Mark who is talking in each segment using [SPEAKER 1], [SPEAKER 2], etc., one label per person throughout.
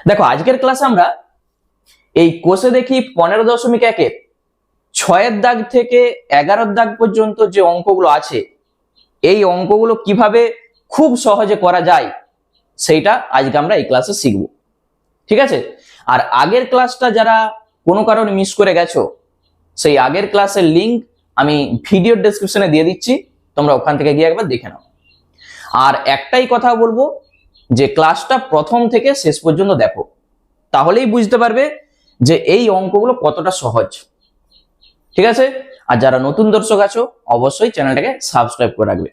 [SPEAKER 1] দেখো আজকের ক্লাসে আমরা এই কোষে দেখি 15.1 6 দাগ থেকে 11 দাগ পর্যন্ত যে অঙ্কগুলো আছে এই অঙ্কগুলো কিভাবে খুব সহজে করা যায় সেইটা আজকে আমরা এই ক্লাসে শিখব। ঠিক আছে, আর আগের ক্লাসটা যারা কোনো কারণে মিস করে গেছো সেই আগের ক্লাসের লিংক আমি ভিডিওর ডেসক্রিপশনে দিয়ে দিচ্ছি, তোমরা ওখান থেকে গিয়ে একবার দেখে নাও। আর একটাই কথা বলবো যে ক্লাসটা প্রথম থেকে শেষ পর্যন্ত দেখো, তাহলেই বুঝতে পারবে যে এই অঙ্কগুলো কতটা সহজ। ঠিক আছে, আর যারা নতুন দর্শক আছো অবশ্যই চ্যানেলটাকে সাবস্ক্রাইব করে রাখবে।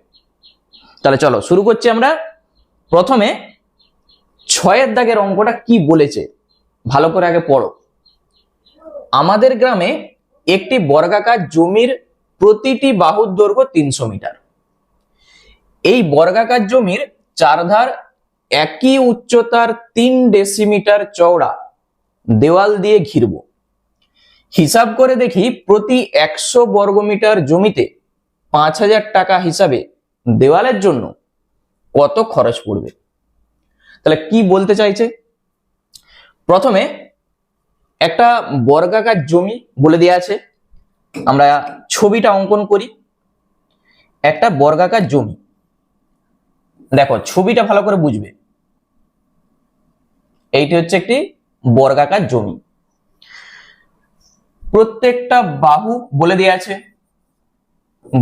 [SPEAKER 1] তাহলে চলো শুরু করছি। আমরা প্রথমে 6 দাগের অঙ্কটা কি বলেছে ভালো করে আগে পড়ো। আমাদের গ্রামে একটি বর্গাকার জমির প্রতিটি বাহুর দৈর্ঘ্য 300 মিটার। এই বর্গাকার জমির চারধার একই উচ্চতার 3 ডেসিমিটার চওড়া দেওয়াল দিয়ে ঘিরব। হিসাব করে দেখি প্রতি 100 বর্গমিটার জমিতে 5000 টাকা হিসাবে দেওয়ালের জন্য কত খরচ পড়বে। তাহলে কি বলতে চাইছে, প্রথমে একটা বর্গাকার জমি বলে দেওয়া আছে, আমরা ছবিটা অঙ্কন করি। একটা বর্গাকার জমি, দেখো ছবিটা ভালো করে বুঝবে। এইটি হচ্ছে একটি বর্গাকার জমি, প্রত্যেকটা বাহু বলে দেওয়া আছে।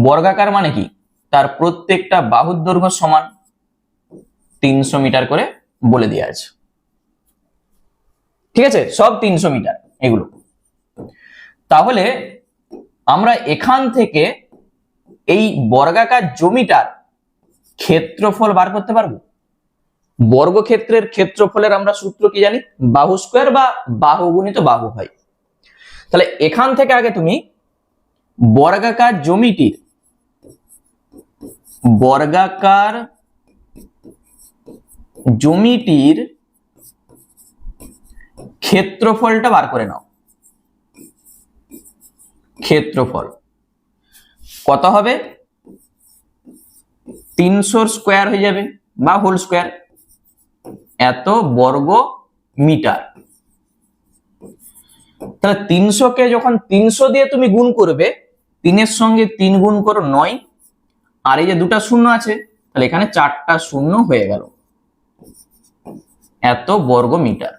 [SPEAKER 1] বর্গাকার মানে কি, তার প্রত্যেকটা বাহুর দৈর্ঘ্য সমান 300 মিটার করে বলে দেওয়া আছে। ঠিক আছে, সব 300 মিটার এগুলো। তাহলে আমরা এখান থেকে এই বর্গাকার জমিটার ক্ষেত্রফল বার করতে পারবো। বর্গক্ষেত্রের ক্ষেত্রফলের আমরা সূত্র কি জানি, বাহু স্কয়ার বা বাহু গুণিত বাহু হয়। তাহলে এখান থেকে আগে তুমি বর্গাকার জমিটির ক্ষেত্রফলটা বার করে নাও। ক্ষেত্রফল কত হবে, 300 স্কয়ার হয়ে যাবে বা হোল স্কয়ার, এত বর্গ মিটার। তাহলে 300 কে যখন 300 দিয়ে তুমি গুণ করবে, 3 এর সঙ্গে 3 গুণ করো 9, আর এই যে দুটা শূন্য আছে তাহলে এখানে 4টা শূন্য হয়ে গেল, এত বর্গ মিটার।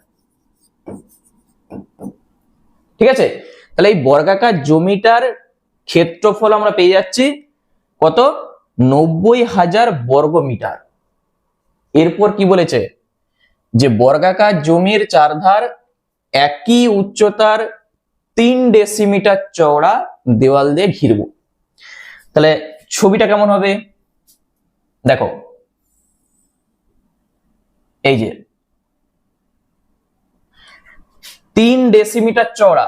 [SPEAKER 1] ঠিক আছে, তাহলে এই বর্গাকার জমিটার ক্ষেত্রফল আমরা পেয়ে যাচ্ছি কত, 90,000 বর্গ মিটার। এরপর কি বলেছে, যে বর্গাকার জমির চারধার একই উচ্চতার 3 ডেসিমিটার চওড়া দেওয়াল দিয়ে ঘিরব। তাহলে ছবিটা কেমন হবে দেখো, এই যে 3 ডেসিমিটার চওড়া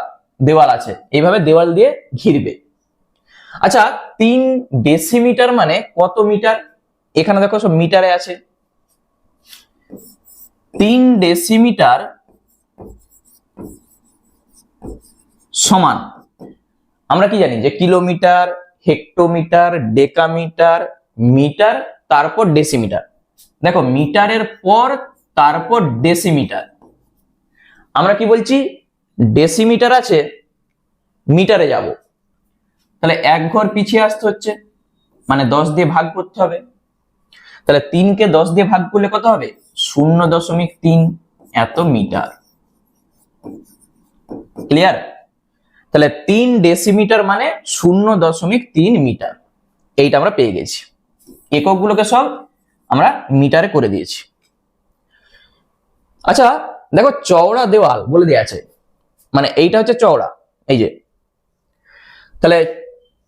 [SPEAKER 1] দেওয়াল আছে, এইভাবে দেওয়াল দিয়ে ঘিরবে। আচ্ছা 3 ডেসিমিটার মানে কত মিটার, এখানে দেখো সব মিটারে আছে। 3 ডেসিমিটার সমান আমরা কি জানি, যে কিলোমিটার, হেক্টোমিটার, ডেকামিটার, মিটার, তারপর ডেসিমিটার। দেখো মিটারের পর তারপর ডেসিমিটার। আমরা কি বলছি, ডেসিমিটার আছে, মিটারে যাব, তাহলে এক ঘর পিছিয়ে আসতে হচ্ছে, মানে 10 দিয়ে ভাগ করতে হবে। তাহলে 3 কে 10 দিয়ে ভাগ করলে কত হবে, 0.3 এত মিটার। ক্লিয়ার? তাহলে 3 ডেসিমিটার মানে 0.3 মিটার, এইটা আমরা পেয়ে গেছি। এককগুলোকে সব আমরা মিটারে করে দিয়েছি। আচ্ছা দেখো চওড়া দেওয়াল বলে দেওয়া আছে, মানে এইটা হচ্ছে চওড়া, এই যে। তাহলে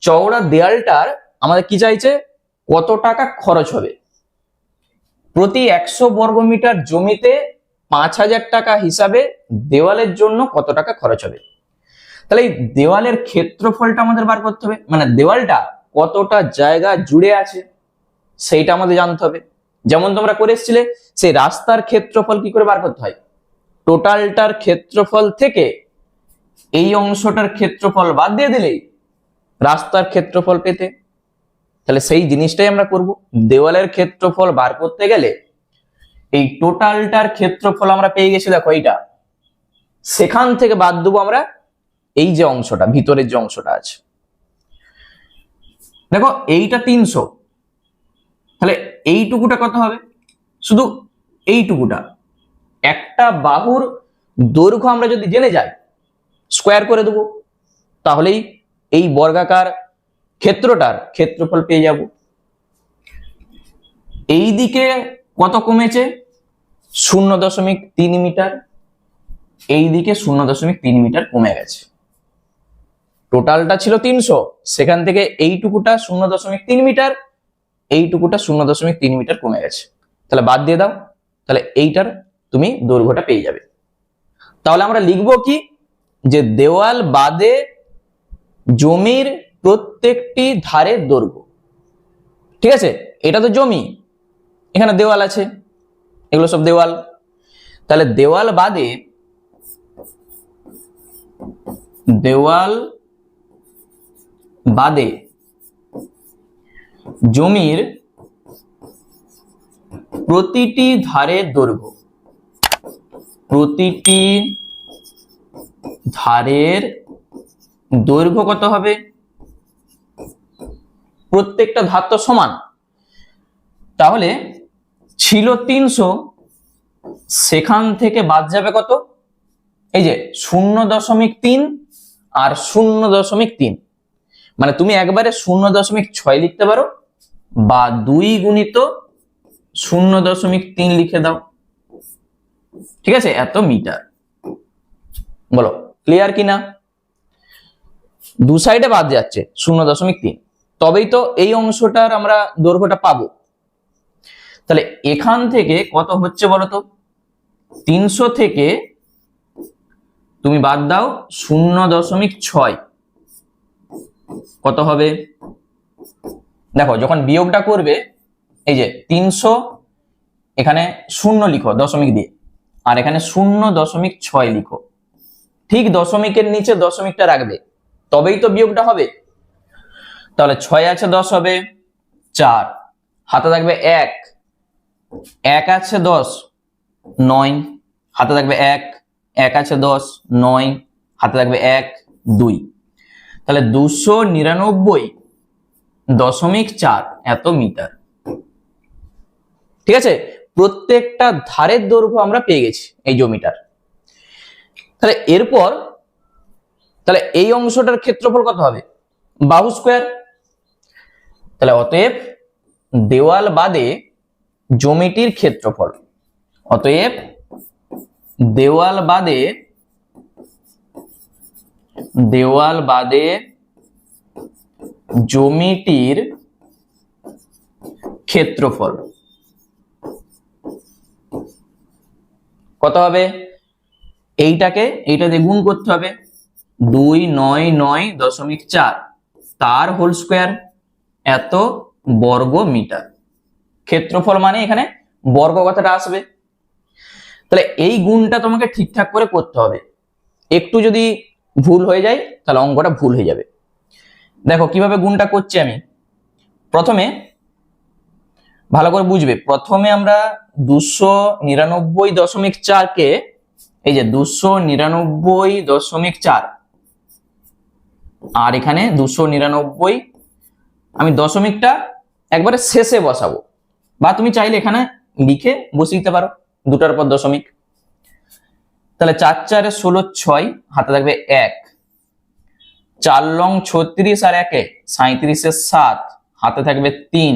[SPEAKER 1] চওড়া দেওয়ালটার আমাদের কি চাইছে, কত টাকা খরচ হবে। প্রতি 100 বর্গমিটার জমিতে 5000 টাকা হিসাবে দেওয়ালের জন্য কত টাকা খরচ হবে। তাহলে এই দেওয়ালের ক্ষেত্রফলটা আমাদের বার করতে হবে, মানে দেওয়ালটা কতটা জায়গা জুড়ে আছে সেইটা আমাদের জানতে হবে। যেমন তোমরা করে এসেছিলে সেই রাস্তার ক্ষেত্রফল কি করে বার করতে হয়, টোটালটার ক্ষেত্রফল থেকে এই অংশটার ক্ষেত্রফল বাদ দিয়ে দিলেই রাস্তার ক্ষেত্রফল পেতে। তাহলে সেই জিনিসটাই আমরা করব। দেওয়ালের ক্ষেত্রফল বার করতে গেলে এই টোটালটার ক্ষেত্রফল আমরা পেয়ে গেছি, দেখো এইটা, সেখান থেকে বাদ দেবো আমরা এই যে অংশটা, ভিতরের যে অংশটা আছে, দেখো এইটা 300, তাহলে এইটুকুটা কত হবে, শুধু এইটুকুটা। একটা বাহুর দৈর্ঘ্য আমরা যদি জেনে যাই, স্কোয়ার করে দেবো, তাহলেই এই বর্গাকার ক্ষেত্রটার ক্ষেত্রফল পেয়ে যাব। এই দিকে কত কমেছে, 0.3 মিটার, এই দিকে 0.3 মিটার কমে গেছে। টোটালটা ছিল 300, সেখান থেকে এইটুকুটা 0.3 মিটার, এইটুকুটা 0.3 মিটার কমে গেছে, তাহলে বাদ দিয়ে দাও, তাহলে এইটার তুমি দৈর্ঘ্যটা পেয়ে যাবে। তাহলে আমরা লিখবো কি, যে দেওয়াল বাদে জমির প্রত্যেকটি ধারের দৈর্ঘ্য। ঠিক আছে, এটা তো জমি, এখানে দেওয়াল আছে, এগুলো সব দেওয়াল, তাহলে দেওয়াল বাদে জমির প্রতিটি ধারের দৈর্ঘ্য, প্রতিটি ধারের দৈর্ঘ্য কত হবে, প্রত্যেকটা ধার তো সমান, তাহলে ছিল 300, সেখান থেকে বাদ যাবে কত, এই যে 0.3 আর 0.3, মানে তুমি একবারে 0.6 লিখতে পারো, বা 2 গুণিত 0.3 লিখে দাও। ঠিক আছে, এত মিটার। বলো ক্লিয়ার কিনা? দু সাইডে বাদ যাচ্ছে 0.3, তবেই তো এই অংশটার আমরা দৈর্ঘ্যটা পাবো। তাহলে এখান থেকে কত হচ্ছে বলতো, 300 থেকে তুমি বাদ দাও 0.6, কত হবে, দেখো যখন বিয়োগটা করবে, এই যে 300, এখানে 0 লিখো দশমিক দিয়ে, আর এখানে 0.6 লিখো, ঠিক দশমিকের নিচে দশমিকটা রাখবে, তবেই তো বিয়োগটা হবে। তাহলে 6 আছে 10 হবে 4, হাতে থাকবে 1, 1 আছে 10, 9, হাতে থাকবে 1, 1 আছে 10, 9, হাতে থাকবে 1, 2, তাহলে 299.4 এত মিটার। ঠিক আছে, প্রত্যেকটা ধারের দৈর্ঘ্য আমরা পেয়ে গেছি এই জমিটার। তাহলে এরপর, তাহলে এই অংশটার ক্ষেত্রফল কত হবে, বাহু স্কোয়ার। তাহলে অতএব দেওয়াল বাদে জমিটির ক্ষেত্রফল, অতএব দেওয়াল বাদে জমিটির ক্ষেত্রফল কত হবে, এইটা দিয়ে গুণ করতে হবে, 299.4 তার হোল স্কোয়ার, এত বর্গ মিটার। ক্ষেত্রফল মানে এখানে বর্গ কথাটা আসবে। তাহলে এই গুণটা তোমাকে ঠিকঠাক করে করতে হবে, একটু যদি ভুল হয়ে যায় তাহলে অঙ্কটা ভুল হয়ে যাবে। দেখো কিভাবে গুণটা করছি আমি, প্রথমে ভালো করে বুঝবে, প্রথমে আমরা 299.4 কে, এই যে 299.4 আর এখানে 299, আমি দশমিকটা একবারে শেষে বসাবো, বা তুমি চাইলে এখানে লিখে বসিয়ে দিতে পারো দুটার পর দশমিক। তাহলে 4 4 16 6, হাতে থাকবে 1, 4 লং 36 আর 1 37 7, হাতে থাকবে 3,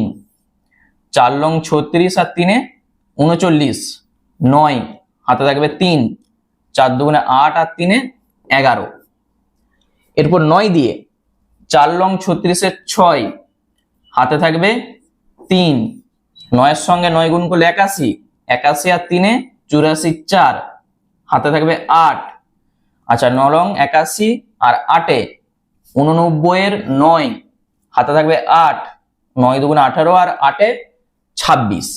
[SPEAKER 1] 4 লং 36 আর 3 39, 9, হাতে থাকবে 3, 4 দুগুণে 8 আর 3 11। এরপর 9 দিয়ে 4 লং 36 6, হাতে থাকবে 3, 9 এর সঙ্গে 9 গুণ করলে 81, 81 আর 3 84 4, হাতে থাকবে 8। আচ্ছা 9 লং 81 আর 8 89 এর 9, হাতে থাকবে 8, 9 দুগুণে 18 আর 8 26।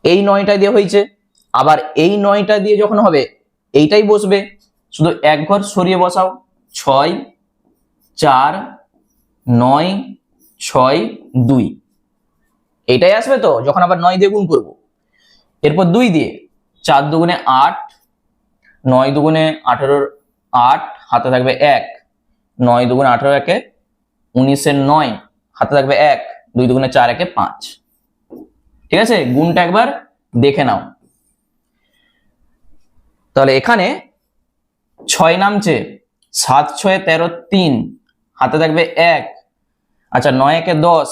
[SPEAKER 1] এই 9টা দিয়ে হয়েছে, আবার এই 9টা দিয়ে যখন হবে এইটাই বসবে, শুধু এক ঘর সরিয়ে বসাও, 6 4 9 6 2, এইটাই আসবে তো যখন আবার 9 দিয়ে গুণ করব। এরপর 2 দিয়ে 4 দুগুণে 8, 9 দুগুণে 18 8, হাতে থাকবে 1, 9 দুগুণে 18 একে 19 9, হাতে থাকবে 1, 2 দুগুণে 4 একে 5। ঠিক আছে, গুণটা একবার দেখে নাও। তাহলে এখানে 6 নামছে, 7 6 13 3, হাতে থাকবে 1। আচ্ছা 9 একে 10,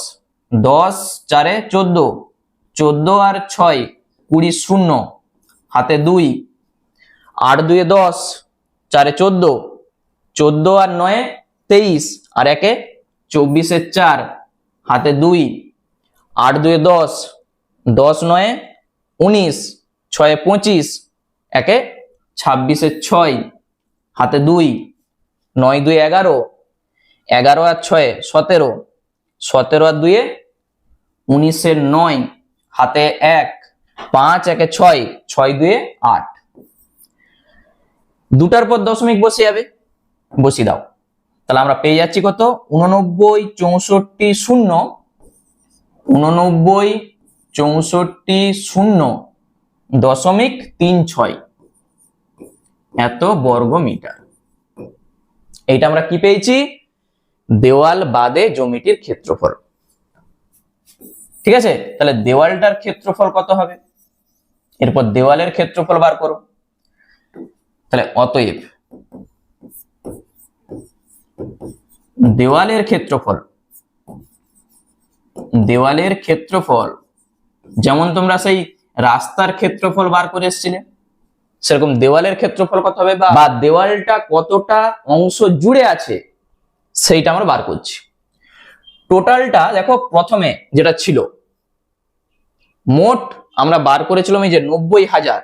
[SPEAKER 1] 10 4 14, 14 আর 6 20 0, হাতে 2, 8 2 10, 4 14, 14 আর 9 23, আর 1 24 4, হাতে 2, 8 2 10, 10 9 19, 6 25, 1 26 6, হাতে 2, 9 2 11, 11 আর 6 17, 17 আর 2 19 9, হাতে 1, 5 1 6, 6 2 8। দুটার পর দশমিক বসে যাবে, বসিয়ে দাও। তাহলে আমরা পেয়ে যাচ্ছি কত? 89 64 0, 89 64 0 দশমিক 36 এত বর্গ মিটার। এইটা আমরা কি পেয়েছি? দেওয়াল বাদে জমিটির ক্ষেত্রফল। ঠিক আছে, তাহলে দেওয়ালটার ক্ষেত্রফল কত হবে? এরপর দেওয়ালের ক্ষেত্রফল বার করো। তাহলে অতএব দেওয়ালের ক্ষেত্রফল, দেওয়ালের ক্ষেত্রফল যেমন তোমরা সেই রাস্তার ক্ষেত্রফল বার করে এসেছিলে, সেরকম দেওয়ালের ক্ষেত্রফল কত হবে, বা দেওয়ালটা কতটা অংশ জুড়ে আছে সেইটা আমরা বার করছি। টোটালটা দেখো, প্রথমে যেটা ছিল মোট আমরা বার করেছিলাম এই যে 90,000,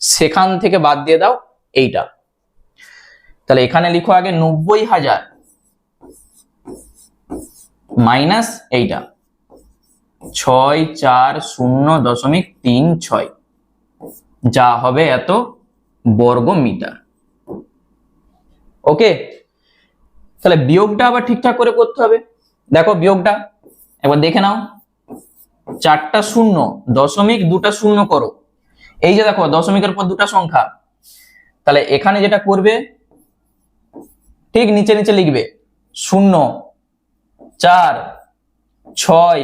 [SPEAKER 1] সেখান থেকে বাদ দিয়ে দাও এইটা। তাহলে এখানে লিখো আগে 90,000 মাইনাস এইটা 640.36, যা হবে এত বর্গ মিটার। ওকে, তাহলে বিয়োগটা আবার ঠিকঠাক করে করতে হবে। দেখো বিয়োগটা একবার দেখে নাও। 4টা 0, দশমিক 2টা 0 করো। এই যে দেখো দশমিকের পর 2টা সংখ্যা, তাহলে এখানে যেটা করবে ঠিক নিচে নিচে লিখবে 0 4 6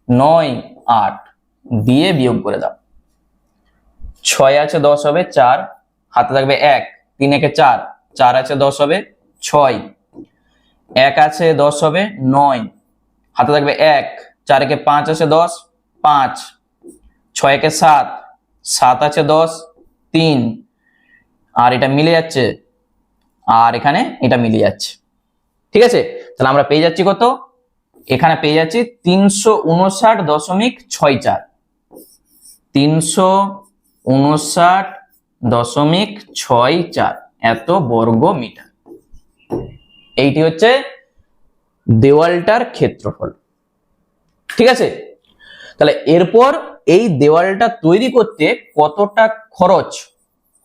[SPEAKER 1] 9 8 দিয়ে বিয়োগ করে দাও। 6 আছে 10 হবে 4, হাতে থাকবে 1, 3 একে 4, 4 আছে 10 হবে 6, 1 আছে 10 হবে 9, হাতে থাকবে 1, 4 একে 5 আছে 10 5, 6 একে 7, 7 আছে 10 3, আর এটা মিলে যাচ্ছে, আর এখানে এটা মিলে যাচ্ছে। ঠিক আছে, তাহলে আমরা পেয়ে যাচ্ছি কত? এখানে পেয়ে যাচ্ছি 359.64, 359.64 এত বর্গ মিটার। এইটি হচ্ছে দেওয়ালটার ক্ষেত্রফল। ঠিক আছে, তাহলে এরপর এই দেওয়ালটা তৈরি করতে কতটা খরচ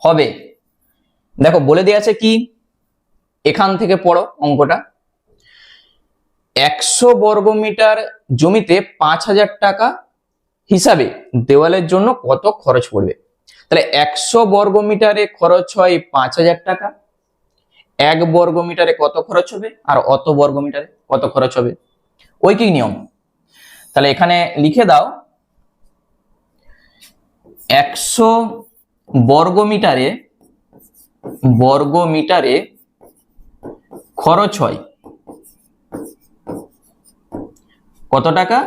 [SPEAKER 1] হবে দেখো বলে দেয়া আছে কি, এখান থেকে পড়ো অঙ্কটা। 100 বর্গ মিটার জমিতে 5,000 টাকা হিসাবে দেওয়ালের জন্য কত খরচ পড়বে? তাহলে 100 বর্গ মিটারে খরচ হয় 5,000 টাকা, 1 বর্গ মিটারে কত খরচ হবে, আর অত বর্গ মিটারে কত খরচ হবে, ঐকিক নিয়ম। তাহলে এখানে লিখে দাও 100 বর্গ মিটারে খরচ হয় কত টাকা?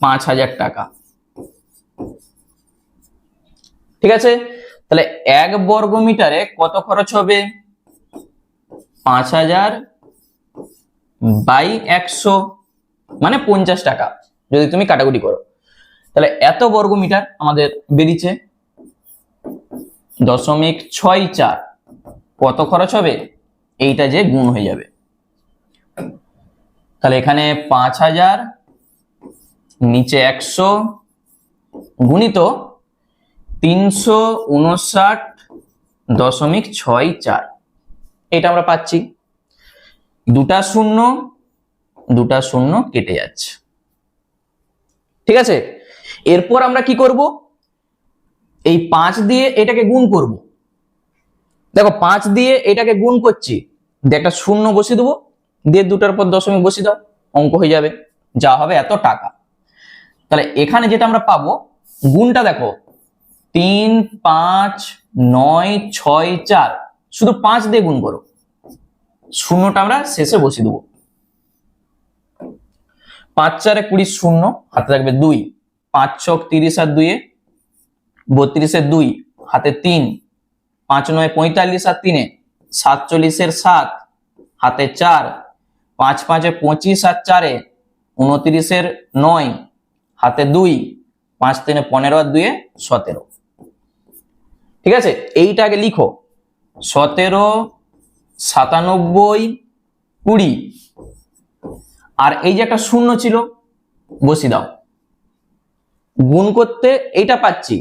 [SPEAKER 1] 5,000 টাকা। ঠিক আছে, তাহলে 1 বর্গ মিটারে কত খরচ হবে? 5,000 বাই 100 মানে 50 টাকা যদি তুমি কাটাকুটি করো। তাহলে এত বর্গ মিটার আমাদের বেরিয়েছে 0.64। কত খরচ হবে? এইটা যে গুণ হয়ে যাবে। তাহলে এখানে 5,000 নিচে 100 গুণিত 359.64, এটা আমরা পাচ্ছি। দুটা শূন্য কেটে যাচ্ছে, ঠিক আছে, এরপর আমরা কি করব, এই 5 দিয়ে এটাকে গুণ করব। দেখো 5 দিয়ে এটাকে গুণ করছি, দিয়ে একটা শূন্য বসিয়ে দেবো, দিয়ে দুটার পর দশমিক বসিয়ে দাও, অঙ্ক হয়ে যাবে, যা হবে এত টাকা। তাহলে এখানে যেটা আমরা পাবো, গুণটা দেখো 3 5 9 6 4, শুধু 5 দিয়ে গুণ করো, শূন্যটা আমরা শেষে বসিয়ে দেবো। 5 4 20 শূন্য, হাতে থাকবে 2, 5 6 30 আর 2 32 এর 2, হাতে 3, 5 9 45 আর 3 47 এর 7, হাতে 4, 5 5 25 আর 4 29 এর 9, হাতে 2, 5 3 15 আর 2 17। ঠিক আছে, এইটা আগে লিখো, 17 97 20, আর এই যে একটা শূন্য ছিল বসিয়ে দাও। গুণ করতে এইটা পাচ্ছি,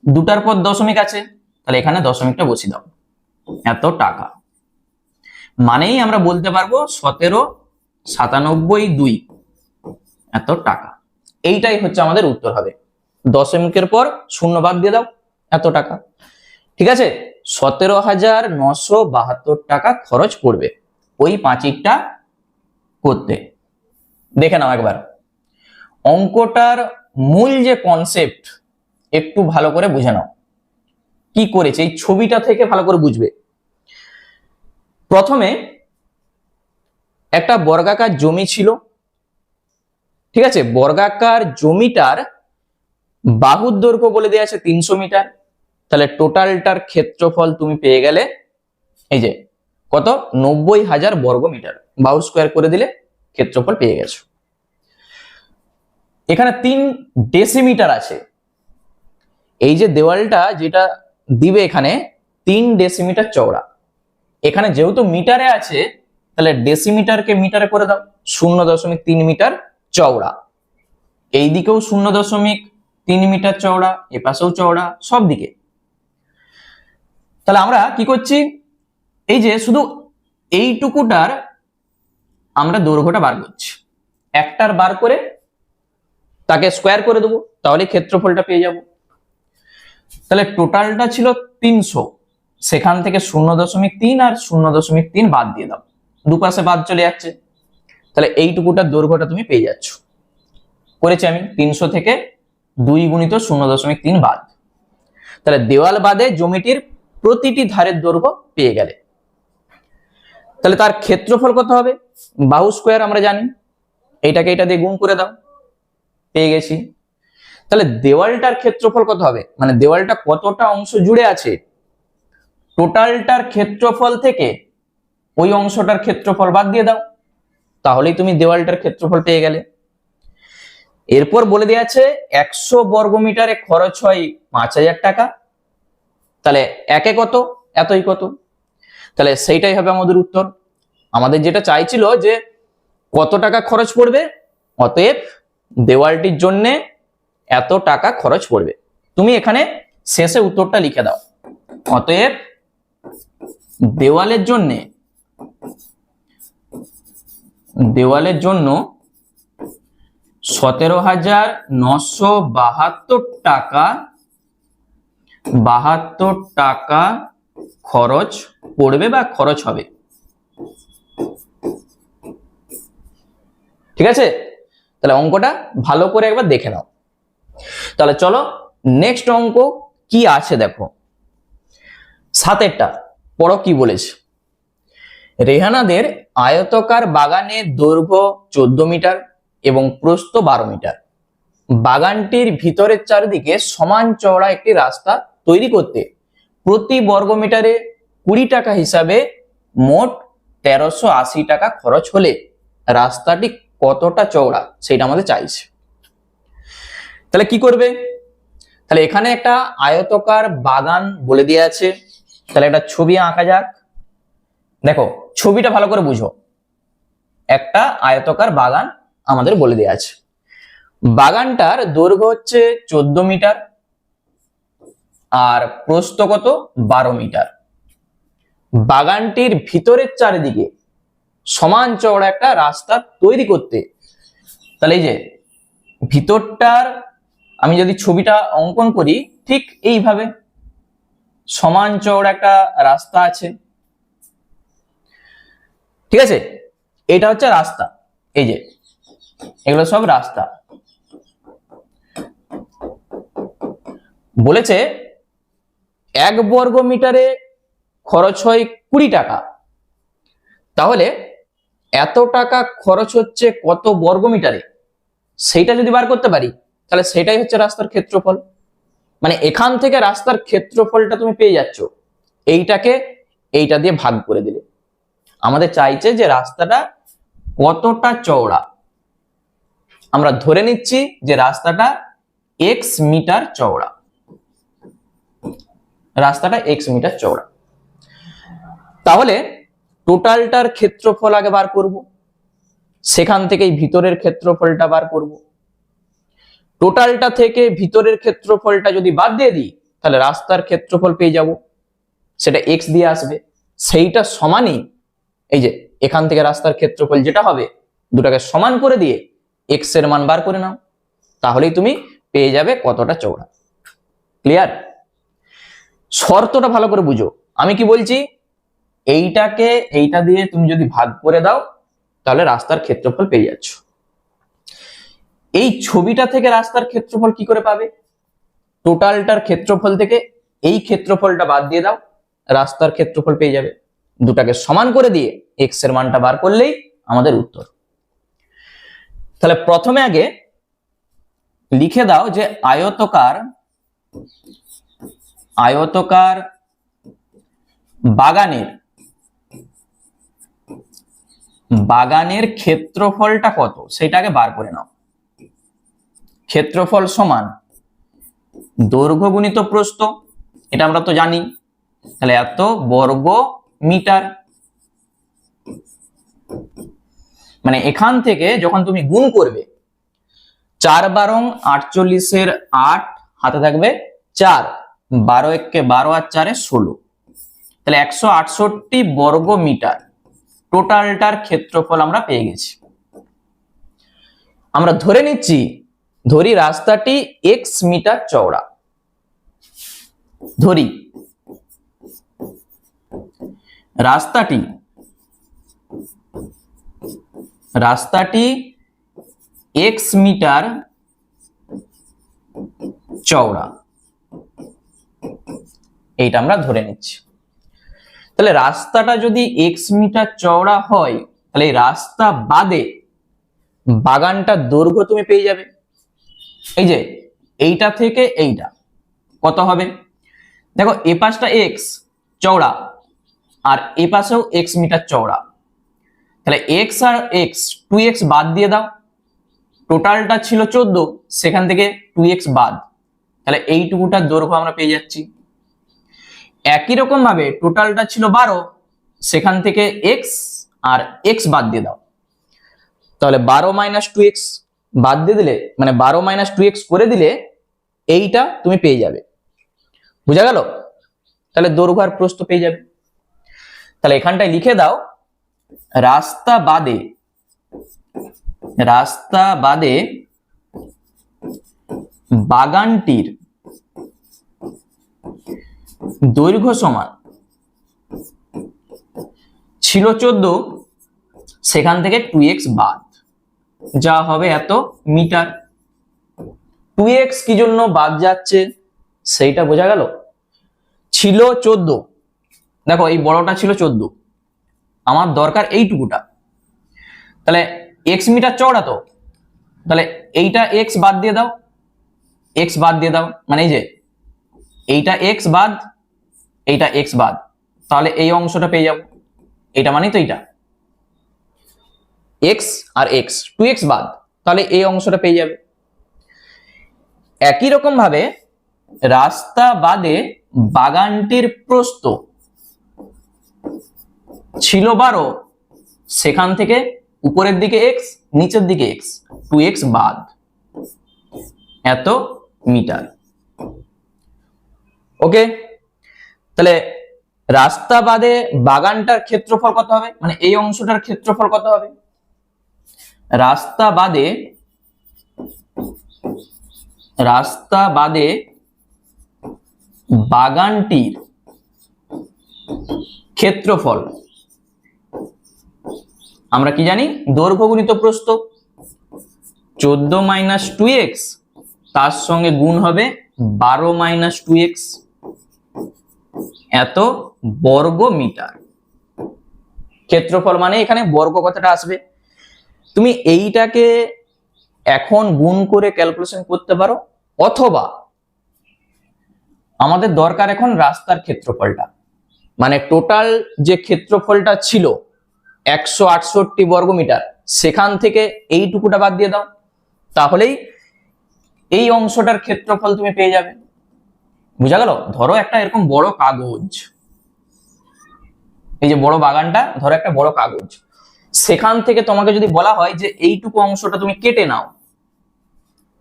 [SPEAKER 1] দুটার পর দশমিক আছে, তাহলে এখানে দশমিকটা বসিয়ে দাও, এত টাকা। মানেই আমরা বলতে পারবো 17 97 2, এত টাকা। এইটাই হচ্ছে আমাদের উত্তর হবে। দশমিকের পর শূন্য বাদ দিয়ে দাও, এত টাকা। ঠিক আছে, 17,972 টাকা খরচ পড়বে ওই পাঁচিরটা করতে। দেখে নাও একবার অঙ্কটার মূল যে কনসেপ্ট, একটু ভালো করে বুঝে নাও কি করেছে, এই ছবিটা থেকে ভালো করে বুঝবে। প্রথমে একটা বর্গাকার জমি ছিল, ঠিক আছে, বর্গাকার জমিটার বাহুর দৈর্ঘ্য বলে দেওয়া আছে 300 মিটার, তাহলে টোটালটার ক্ষেত্রফল তুমি পেয়ে গেলে এই যে কত, 90,000 বর্গ মিটার। বাহু স্কোয়ার করে দিলে ক্ষেত্রফল পেয়ে গেছো। এখানে 3 ডেসিমিটার আছে, এই যে দেওয়ালটা যেটা দিবে এখানে 3 ডেসিমিটার চওড়া। এখানে যেহেতু মিটারে আছে, তাহলে ডেসিমিটারকে মিটারে করে দাও, 0.3 মিটার চওড়া। এই দিকেও 0.3 মিটার চওড়া, এ পাশেও চওড়া, সব দিকে। তাহলে আমরা কি করছি, এই যে শুধু এইটুকুটার আমরা দৈর্ঘ্যটা বার করছি, একটার বার করে তাকে স্কোয়ার করে দেবো, তাহলে ক্ষেত্রফলটা পেয়ে যাব। তাহলে টোটালটা ছিল 300, সেখান থেকে 0.3 আর 0.3 বাদ দিয়ে দাও, দুপাশে বাদ চলে যাচ্ছে, তাহলে এইটুকুটার দৈর্ঘ্যটা তুমি পেয়ে যাচ্ছ। করেছি আমি 300 থেকে 2 গুণিত 0.3 বাদ, তাহলে দেওয়াল বাদে জমিটির প্রতিটি ধারের দৈর্ঘ্য পেয়ে গেলে। তাহলে তার ক্ষেত্রফল কত হবে, বাহু স্কোয়ার আমরা জানি, এইটাকে এটা দিয়ে গুণ করে দাও, পেয়ে গেছি। তাহলে দেওয়ালটার ক্ষেত্রফল কত হবে, মানে দেওয়ালটা কতটা অংশ জুড়ে আছে, টোটালটার ক্ষেত্রফল থেকে ওই অংশটার ক্ষেত্রফল বাদ দিয়ে দাও, তাহলেই তুমি দেওয়ালটার ক্ষেত্রফল পেয়ে গেলে। এরপর বলে দেওয়া আছে 100 বর্গ মিটারে খরচ হয় 5,000 টাকা, তাহলে একে কত, এতই কত, তাহলে সেইটাই হবে আমাদের উত্তর। আমাদের যেটা চাইছিল যে কত টাকা খরচ পড়বে, অতএব দেওয়ালটির জন্য এত টাকা খরচ পড়বে। তুমি এখানে শেষে উত্তরটা লিখে দাও, অতএব দেওয়ালের জন্য 17,972 টাকা খরচ পড়বে বা খরচ হবে। ঠিক আছে, তাহলে অঙ্কটা ভালো করে একবার দেখে নাও। তাহলে চলো নেক্সট অঙ্ক কি আছে দেখো, 7এরটা পড়ো কি বলেছে। রেহানাদের আয়তকার বাগানের দৈর্ঘ্য 14 মিটার এবং প্রস্থ 12 মিটার। বাগানটির ভিতরের চারিদিকে সমান চওড়া একটি রাস্তা তৈরি করতে প্রতি বর্গ মিটারে 20 টাকা হিসাবে মোট 1380 টাকা খরচ হলে রাস্তাটি কতটা চওড়া সেটা আমাদের চাইছে। তাহলে কি করবে, তাহলে এখানে একটা আয়তকার বাগান বলে দেওয়া আছে, তাহলে একটা ছবি আঁকা যাক। দেখো ছবিটা ভালো করে বুঝো, একটা আয়তকার বাগান আমাদের বলে দেওয়া আছে, বাগানটার দৈর্ঘ্য হচ্ছে 14 মিটার আর প্রস্থ কত 12 মিটার। বাগানটির ভিতরের চারিদিকে সমান চওড়া একটা রাস্তা তৈরি করতে, তাহলে এই যে ভিতরটার আমি যদি ছবিটা অঙ্কন করি ঠিক এইভাবে সমান চওড়া একটা রাস্তা আছে, ঠিক আছে, এটা হচ্ছে রাস্তা। এই যে এগুলো সব রাস্তা। বলেছে 1 বর্গ মিটারে খরচ হয় 20 টাকা, তাহলে এত টাকা খরচ হচ্ছে কত বর্গ মিটারে, সেইটা যদি বার করতে পারি তাহলে সেটাই হচ্ছে রাস্তার ক্ষেত্রফল। মানে এখান থেকে রাস্তার ক্ষেত্রফলটা তুমি পেয়ে যাচ্ছ, এইটাকে এইটা দিয়ে ভাগ করে দিলে। আমাদের চাইছে যে রাস্তাটা কতটা চওড়া। আমরা ধরে নিচ্ছি যে রাস্তাটা x মিটার চওড়া, রাস্তাটা x মিটার চওড়া। তাহলে টোটালটার ক্ষেত্রফল আগে বার করব, সেখান থেকেই ভিতরের ক্ষেত্রফলটা বার করব। টোটালটা থেকে ভিতরের ক্ষেত্রফলটা যদি বাদ দিয়ে দিই তাহলে রাস্তার ক্ষেত্রফল পেয়ে যাব, সেটা x দিয়ে আসবে। সেইটা সমানই এই যে এখান থেকে রাস্তার ক্ষেত্রফল যেটা হবে, দুটাকে সমান করে দিয়ে x এর মান বার করে নাও, তাহলেই তুমি পেয়ে যাবে কতটা চওড়া। ক্লিয়ার? শর্তটা ভালো করে বুঝো। আমি কি বলছি, এইটাকে এইটা দিয়ে তুমি যদি ভাগ করে দাও তাহলে রাস্তার ক্ষেত্রফল পেয়ে যাচ্ছ। এই ছবিটা থেকে রাস্তার ক্ষেত্রফল কি করে পাবে? টোটালটার ক্ষেত্রফল থেকে এই ক্ষেত্রফলটা বাদ দিয়ে দাও, রাস্তার ক্ষেত্রফল পেয়ে যাবে। দুটাকে সমান করে দিয়ে x এর মানটা বার করলেই আমাদের উত্তর। তাহলে প্রথমে আগে লিখে দাও যে আয়তকার বাগানের ক্ষেত্রফলটা কত সেটাকে বার করে নাও। ক্ষেত্রফল সমান দৈর্ঘ্য গুণিত প্রস্থ, এটা আমরা তো জানি, তাহলে এত বর্গ মিটার। মানে এখান থেকে যখন তুমি গুণ করবে 4 12 48 8 হাতে থাকবে 4, 12 1 12 আর 4 16, তাহলে 168 বর্গ মিটার টোটালটার ক্ষেত্রফল আমরা পেয়ে গেছি। আমরা ধরি রাস্তাটি x মিটার চওড়া, ধরি রাস্তাটি x মিটার চওড়া, এইটা আমরা ধরে নিচ্ছি। তাহলে রাস্তাটা যদি x মিটার চওড়া হয় তাহলে এই রাস্তা বাদে বাগানটার দৈর্ঘ্য তুমি পেয়ে যাবে। এই যে এইটা থেকে এইটা কত হবে, দেখো এ পাশটা x চওড়া আর এ পাশেও x মিটার চওড়া, তাহলে x আর x 2x বাদ দিয়ে দাও, টোটালটা ছিল 14, সেখান থেকে 2x বাদ, তাহলে এইটুকুটার দৈর্ঘ্য আমরা পেয়ে যাচ্ছি। একই রকম ভাবে টোটালটা ছিল 12, সেখান থেকে x আর x বাদ দিয়ে দাও, তাহলে 12 - 2x বাদ দিয়ে দিলে, মানে 12 - 2x করে দিলে এইটা তুমি পেয়ে যাবে। বুঝা গেল? তাহলে দৈর্ঘ্য আর প্রস্থ পেয়ে যাবে। তাহলে এখানটায় লিখে দাও রাস্তা বাদে বাগানটির দৈর্ঘ্য সমান ছিল 14, সেখান থেকে 2x বাদ, যা হবে এত মিটার। 2x কি জন্য বাদ যাচ্ছে সেইটা বোঝা গেল। ছিল 14, দেখো এই বড়টা ছিল 14, আমার দরকার এইটুকুটা, তাহলে x মিটার চওড়া তো, তাহলে এইটা x বাদ দিয়ে দাও, x বাদ দিয়ে দাও, মানে এই যে এইটা x বাদ, এইটা x বাদ, তাহলে এই অংশটা পেয়ে যাব। এইটা মানে তো এইটা x আর x 2x বাদ, তাহলে এই অংশটা পেয়ে যাবে। একই রকম ভাবে রাস্তা বাদে বাগানটির প্রস্থ ছিল 12, সেখান থেকে উপরের দিকে x নিচের দিকে x 2x বাদ, এত মিটার। ওকে, তাহলে রাস্তা বাদে বাগানটার ক্ষেত্রফল কত হবে, মানে এই অংশটার ক্ষেত্রফল কত হবে? রাস্তা বাদে রাস্তা বাদে বাগানটির ক্ষেত্রফল, আমরা কি জানি দৈর্ঘ্য গুণিত প্রস্থ, 14 - 2x তার সঙ্গে গুণ হবে 12 - 2x, এত বর্গ মিটার। ক্ষেত্রফল মানে এখানে বর্গ কথাটা আসবে। তুমি এইটাকে এখন গুণ করে ক্যালকুলেশন করতে পারো, অথবা আমাদের দরকার এখন রাস্তার ক্ষেত্রফলটা, মানে টোটাল যে ক্ষেত্রফলটা ছিল 168 বর্গমিটার, সেখান থেকে এইটুকুটা বাদ দিয়ে দাও, তাহলেই এই অংশটার ক্ষেত্রফল তুমি পেয়ে যাবে। বুঝা গেল? ধরো একটা এরকম বড় কাগজ, এই যে বড় বাগানটা, ধরো একটা বড় কাগজ, সেখান থেকে তোমাকে যদি বলা হয় যে এইটুকু অংশটা তুমি কেটে নাও,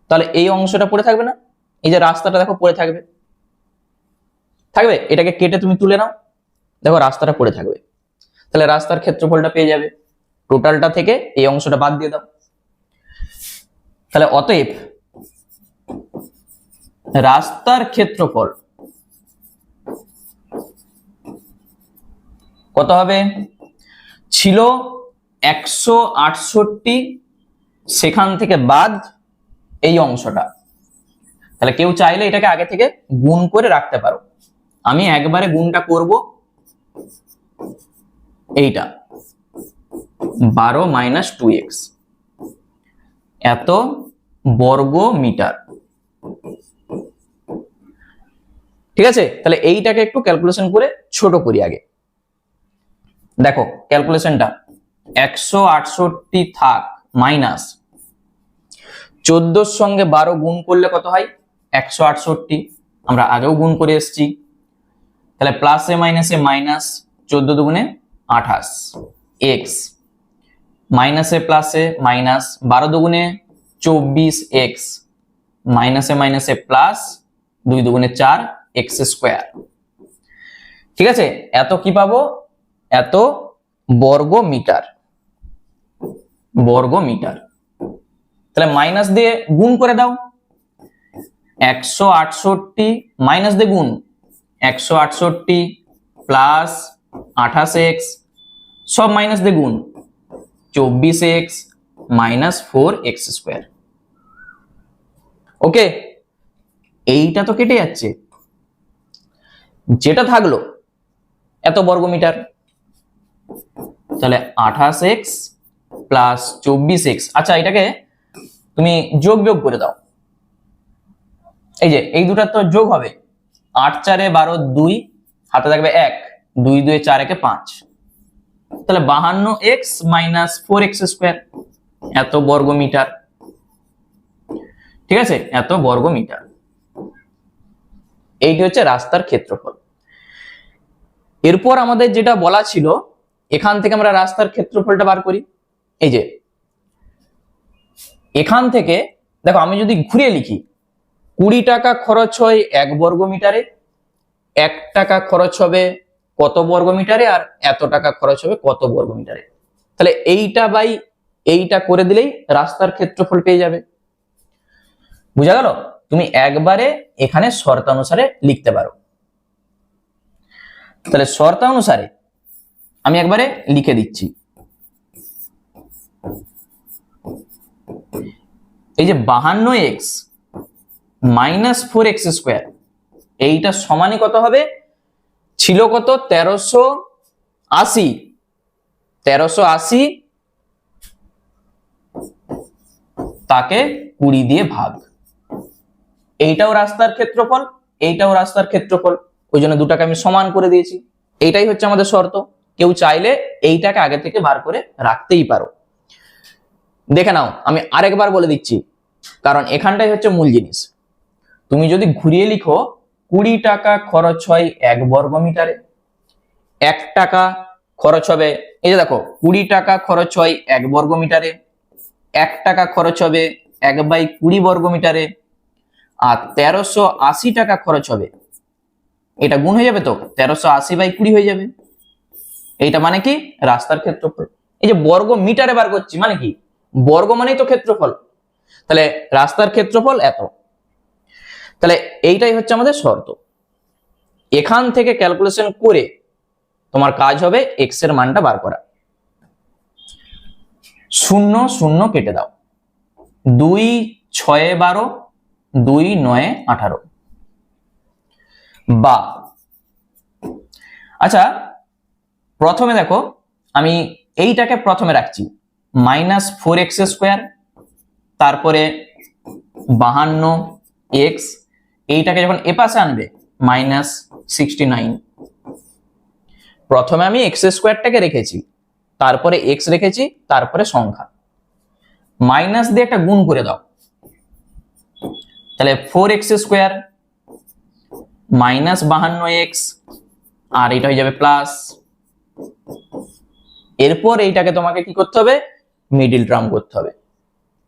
[SPEAKER 1] তাহলে এই অংশটা পড়ে থাকবে না? এই যে রাস্তাটা দেখো পড়ে থাকবে, থাকবে, এটাকে কেটে তুমি তুলে নাও, দেখো রাস্তাটা পড়ে থাকবে, তাহলে রাস্তার ক্ষেত্রফলটা পেয়ে যাবে। টোটালটা থেকে এই অংশটা বাদ দিয়ে দাও। তাহলে অতএব রাস্তার ক্ষেত্রফল কত হবে? ছিল 168, সেখান থেকে বাদ এই অংশটা। তাহলে কেউ চাইলে এটাকে আগে থেকে গুণ করে রাখতে পারো। আমি একবারে গুণটা করব, এইটা 12 - 2x, এত বর্গ মিটার। ঠিক আছে, তাহলে এইটাকে একটু ক্যালকুলেশন করে ছোট করি আগে। দেখো ক্যালকুলেশনটা, 168 থাক মাইনাস 14 সঙ্গে 12 গুণ করলে কত হয়? 168, আমরা আগেও গুণ করে এসেছি। তাহলে প্লাসে মাইনাসে মাইনাস, 14 দুগুণে 28 এক্স, মাইনাসে প্লাসে মাইনাস, 12 দুগুণে 24 এক্স, মাইনাসে মাইনাসে প্লাস, 2 দুগুণে 4 এক্স স্কোয়ার। ঠিক আছে, এত কি পাবো? এত বর্গ মিটার। বর্গ মিটার। তাহলে মাইনাস দিয়ে গুণ করে দাও, 168 মাইনাস দিয়ে গুণ, 168 প্লাস 28x, সব মাইনাস দিয়ে গুণ, 24x মাইনাস 4x স্কোয়ার। ওকে, এইটা তো কেটে যাচ্ছে, যেটা থাকলো এত বর্গমিটার। তাহলে 28x প্লাস 24x, আচ্ছা এটাকে তুমি যোগ বিয়োগ করে দাও। এই যে এই দুটার তো যোগ হবে, 8 × 4 = 12, 2 হাতে থাকবে 1, 2 2 4 1 5, তাহলে 52x মাইনাস 4x স্কোয়ার, এত বর্গ মিটার। ঠিক আছে, এত বর্গ মিটার। এইটি হচ্ছে রাস্তার ক্ষেত্রফল। এরপর আমাদের যেটা বলা ছিল, এখান থেকে আমরা রাস্তার ক্ষেত্রফলটা বার করি। এই যে এখান থেকে দেখো, আমি যদি ঘুরিয়ে লিখি, 20 টাকা খরচ হয় 1 বর্গ মিটারে, 1 টাকা খরচ হবে কত বর্গ মিটারে, আর এত টাকা খরচ হবে কত বর্গ মিটারে। তাহলে এইটা বাই এইটা করে দিলেই রাস্তার ক্ষেত্রফল পেয়ে যাবে। বুঝা গেল? তুমি একবারে এখানে শর্তানুসারে লিখতে পারো। তাহলে শর্তানুসারে আমি একবারে লিখে দিচ্ছি, এই যে 52x মাইনাস 4x স্কোয়ার, এইটা সমানই কত হবে? ছিল কত? 1380, 1380 তাকে 20 দিয়ে ভাগ। এইটাও রাস্তার ক্ষেত্রফল, এইটাও রাস্তার ক্ষেত্রফল, ওই জন্য দুটাকে আমি সমান করে দিয়েছি। এইটাই হচ্ছে আমাদের শর্ত। কেউ চাইলে এইটাকে আগে থেকে বার করে রাখতেই পারো। দেখে নাও, আমি আরেকবার বলে দিচ্ছি, কারণ এখানটাই হচ্ছে মূল জিনিস। তুমি যদি ঘুরিয়ে লিখো, 20 টাকা খরচ হয় 1 বর্গ মিটারে, 1 টাকা খরচ হবে, এই যে দেখো 20 টাকা খরচ হয় 1 বর্গ মিটারে, 1 টাকা খরচ হবে 1/20 বর্গ মিটারে, আর 1380 টাকা খরচ হবে, এটা গুণ হয়ে যাবে, তো 1380/20 হয়ে যাবে। এইটা মানে কি? রাস্তার ক্ষেত্রফল। এই যে বর্গ মিটারে বার করছি মানে কি? বর্গ মানেই তো ক্ষেত্রফল। তাহলে রাস্তার ক্ষেত্রফল এত। তাহলে এইটাই হচ্ছে আমাদের শর্ত। এখান থেকে ক্যালকুলেশন করে তোমার কাজ হবে এক্স এর মানটা বার করা। 0 0 কেটে দাও, 2 6 12, 2 9 18, বা আচ্ছা প্রথমে দেখো আমি এইটাকে প্রথমে রাখছি -4x², তারপরে 52x, এইটাকে যখন এপাশে আনবে -69। প্রথমে আমি x² রেখেছি, তারপরে x রেখেছি, তারপরে সংখ্যা, মাইনাস দিয়ে একটা গুণ করে দাও, তাহলে 4x² -52x, আর এটা হয়ে যাবে প্লাস। এরপর এইটাকে তোমাকে কি করতে হবে, মিডিল টার্ম করতে হবে,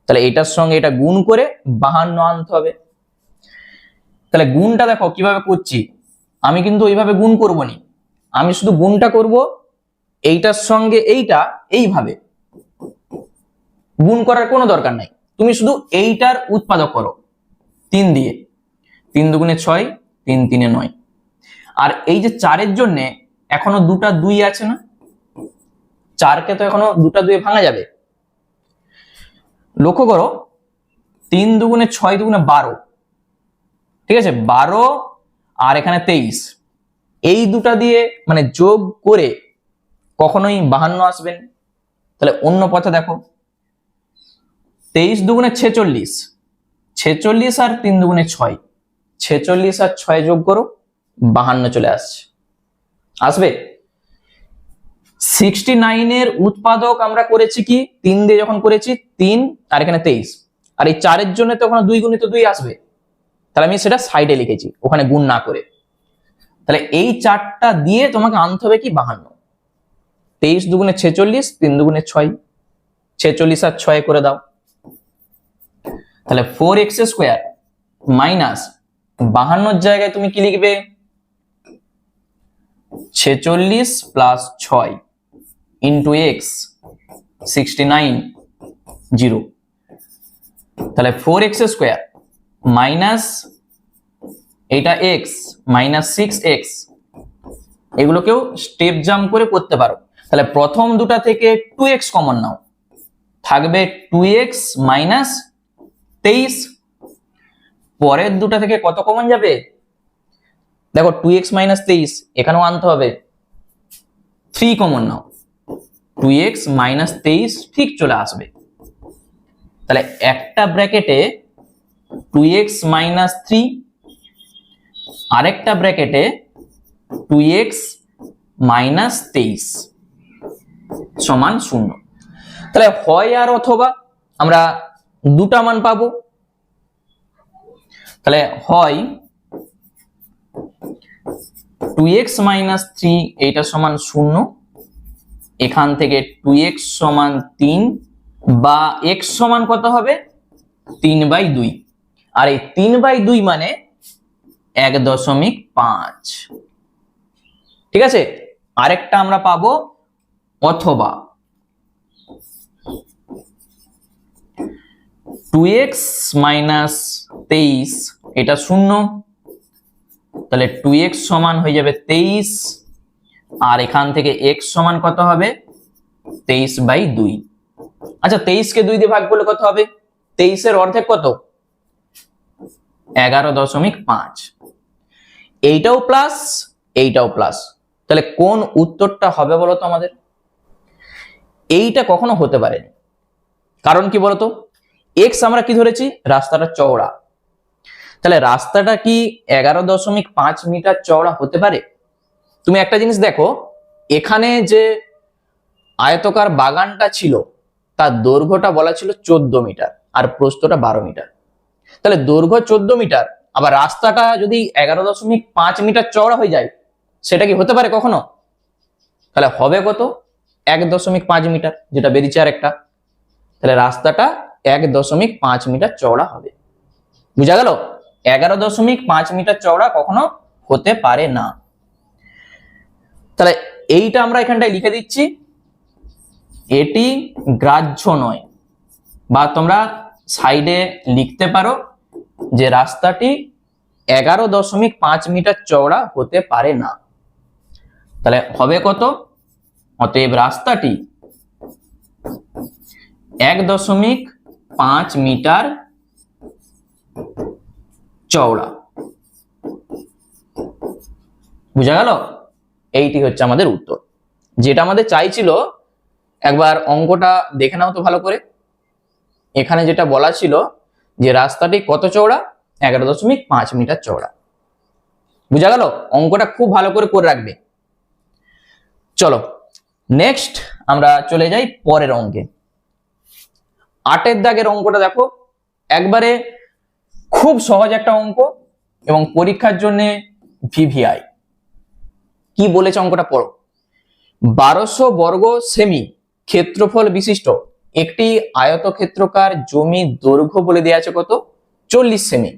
[SPEAKER 1] তাহলে এটার সঙ্গে এটা গুণ করে 52 আনতে হবে। তাহলে গুণটা দেখো কিভাবে করছি, আমি কিন্তু ওইভাবে গুণ করব না, আমি শুধু গুণটা করব এইটার সঙ্গে এইটা, এইভাবে গুণ করার কোনো দরকার নাই, তুমি শুধু এইটার উৎপাদক করো 3 দিয়ে, 3 দুগুণে 6, 3 3 9, আর এই যে 4 এর জন্য এখনো দুটা 2 আছে না, 4কে তো এখনো দুটা 2 ভাঙা যাবে। লক্ষ্য করো 3 দুগুণে 6 দুগুণে 12, ঠিক আছে, 12 আর এখানে 23, এই দুটা দিয়ে মানে যোগ করে কখনোই 52 আসবেন। তাহলে অন্য পথে দেখো 23 দুগুণে 46, 46 আর 3 দুগুণে 6, 46 আর 6 যোগ করো, 52 চলে আসবে। 69 এর উৎপাদক আমরা করেছি কি 3 দিয়ে, যখন করেছি 3 আর এখানে 23, আর এই 4 এর জন্য তো ওখানে 2 গুণিত 2 আসবে, তাহলে আমি সেটা সাইডে লিখেছি ওখানে গুণ না করে। তাহলে এই 4টা দিয়ে তোমাকে আনতে হবে কি 52, 23 দুগুণে 46, 3 দুগুণে 6, 46 আর 6 করে দাও, তাহলে 4x² মাইনাস 52 জায়গায় তুমি কি লিখবে 46 প্লাস 6 ইন্টু এক্স 69 0, তাহলে 4x² মাইনাস এটা x মাইনাস 6x, এগুলোকেও স্টেপ জাম্প করে করতে পারো। তাহলে প্রথম দুটা থেকে 2x কমন নাও, থাকবে 2x মাইনাস 23, পরের দুটা থেকে কত কমন যাবে দেখো 2x মাইনাস 23, এখানেও আনতে হবে 3 কমন নাও, 2x মাইনাস 23 ঠিক চলে আসবে। তাহলে একটা ব্র্যাকেটে 2x মাইনাস 3, আরেকটা ব্র্যাকেটে 2x মাইনাস 23 সমান 0। তাহলে হয় আর অথবা আমরা দুটা মান পাবো, তাহলে হয় 2x মাইনাস 3 এইটা সমান 0, এখান থেকে 2x সমান 3, বা x সমান কত হবে 3/2, আর এই 3/2 মানে 1.5। ঠিক আছে, আরেকটা আমরা পাবো অথবা 2x মাইনাস 23 এটা 0, তাহলে 2x সমান হয়ে যাবে 23, আর এখান থেকে x সমান কত হবে 23/2। আচ্ছা 23 কে 2 দিয়ে ভাগ করলে কত হবে, 23 এর অর্ধেক কত 11.5, এইটাও প্লাস এইটাও প্লাস, তাহলে কোন উত্তরটা হবে বলো তো আমাদের? এইটা কখনো হতে পারে না, কারণ কি বলতো x আমরা কি ধরেছি রাস্তাটা চওড়া, তাহলে রাস্তাটা কি 11.5 মিটার চওড়া হতে পারে? তুমি একটা জিনিস দেখো, এখানে যে আয়তকার বাগানটা ছিল তার দৈর্ঘ্যটা বলা ছিল 14 মিটার আর প্রস্থটা 12 মিটার, তাহলে দৈর্ঘ্য 14 মিটার আবার রাস্তাটা যদি 11.5 মিটার চওড়া হয়ে যায়, সেটা কি হতে পারে কখনো? তাহলে হবে কত 1.5 মিটার, যেটা বেরিয়েছে আর একটা, তাহলে রাস্তাটা 1.5 মিটার চওড়া হবে। বুঝা গেল? 11.5 মিটার চওড়া কখনো হতে পারে না। তাহলে এইটা আমরা এখানটায় লিখে দিচ্ছি, এটি গ্রাহ্য নয়, বা তোমরা সাইডে লিখতে পারো যে রাস্তাটি 11.5 মিটার চওড়া হতে পারে না। তাহলে হবে কত? অতএব রাস্তাটি 1.5 মিটার চওড়া। বুঝা গেল? এইটি হচ্ছে আমাদের উত্তর, যেটা আমাদের চাইছিল। একবার অঙ্কটা দেখে নাও তো ভালো করে। এখানে যেটা বলা ছিল যে রাস্তাটি কত চওড়া? 11.5 মিটার চওড়া। বুঝা গেল? অঙ্কটা খুব ভালো করে রাখবে। চলো নেক্সট আমরা চলে যাই পরের অঙ্কে। 8 দাগের অঙ্কটা দেখো, একবারে খুব সহজ একটা অঙ্ক এবং পরীক্ষার জন্য ভিভিআই। কি বলেছে অঙ্কটা পড়ো। 1200 বর্গ সেমি ক্ষেত্রফল বিশিষ্ট একটি আয়তক্ষেত্রাকার জমির দৈর্ঘ্য বলে দেওয়া আছে কত? 40 সেমি।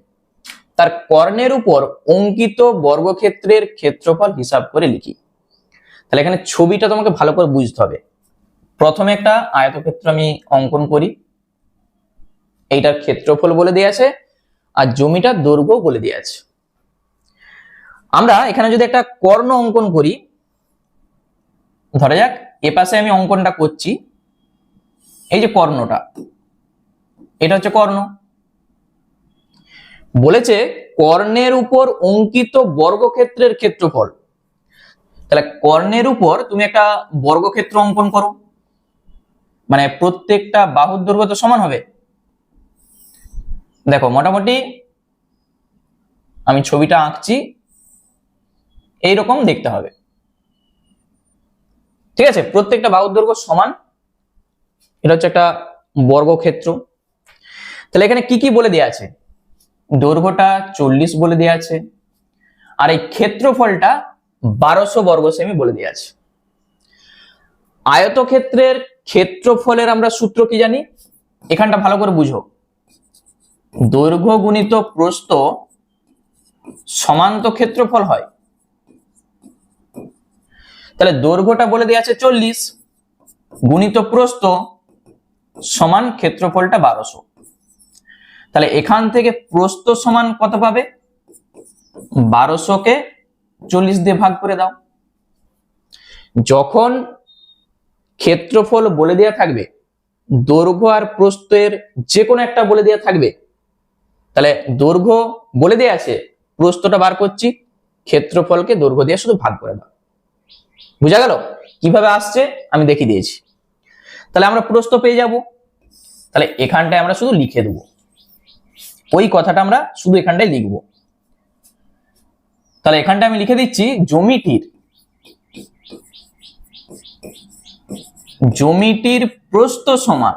[SPEAKER 1] তার কর্ণের উপর অঙ্কিত বর্গক্ষেত্রের ক্ষেত্রফল হিসাব করে লিখি। তাহলে এখানে ছবিটা তোমাকে ভালো করে বুঝতে হবে। প্রথমে একটা আয়তক্ষেত্র আমি অঙ্কন করি, এইটার ক্ষেত্রফল বলে দেওয়া আছে আর জমিটার দৈর্ঘ্য বলে দেওয়া আছে। আমরা এখানে যদি একটা কর্ণ অঙ্কন করি, ধরা যাক এপাশে আমি অঙ্কনটা করছি, এই যে কর্ণটা, এটা হচ্ছে কর্ণ। বলেছে কর্ণের উপর অঙ্কিত বর্গক্ষেত্রের ক্ষেত্রফল। তাহলে কর্ণের উপর তুমি একটা বর্গক্ষেত্র অঙ্কন করো, মানে প্রত্যেকটা বাহুর দৈর্ঘ্য তো সমান হবে। দেখো মোটামুটি আমি ছবিটা আঁকছি, এইরকম দেখতে হবে। ঠিক আছে, প্রত্যেকটা বাহুর দৈর্ঘ্য সমান। এটা হচ্ছে একটা বর্গক্ষেত্র। তাহলে এখানে কি কি বলে দেওয়া আছে? দৈর্ঘ্যটা 40 বলে দেওয়া আছে, আর এই ক্ষেত্রফলটা 1200 বর্গ সেমি বলে দেওয়া আছে। আয়তক্ষেত্রের ক্ষেত্রফলের আমরা সূত্র কি জানি? এখানটা ভালো করে বুঝো। দৈর্ঘ্য গুণিত প্রস্থ সমান তো ক্ষেত্রফল হয়। তাহলে দৈর্ঘ্যটা বলে দেওয়া আছে 40 গুণিত প্রস্থ সমান ক্ষেত্রফলটা 1200। তাহলে এখান থেকে প্রস্থ সমান কত পাবে? 1200 কে 40 দিয়ে ভাগ করে দাও। যখন ক্ষেত্রফল বলে দেওয়া থাকবে, দৈর্ঘ্য আর প্রস্থের যে কোনো একটা বলে দেওয়া থাকবে, তাহলে দৈর্ঘ্য বলে দেওয়া আছে, প্রস্থটা বার করছি, ক্ষেত্রফলকে দৈর্ঘ্য দিয়ে শুধু ভাগ করে দাও। বুঝা গেল কিভাবে আসছে? আমি দেখিয়ে দিয়েছি। তাহলে আমরা প্রস্থ পেয়ে যাব। তাহলে এখানটায় আমরা শুধু লিখে দেবো, ওই কথাটা আমরা শুধু এখানটায় লিখবো। তাহলে এখানটা আমি লিখে দিচ্ছি জমিটির প্রস্থ সমান,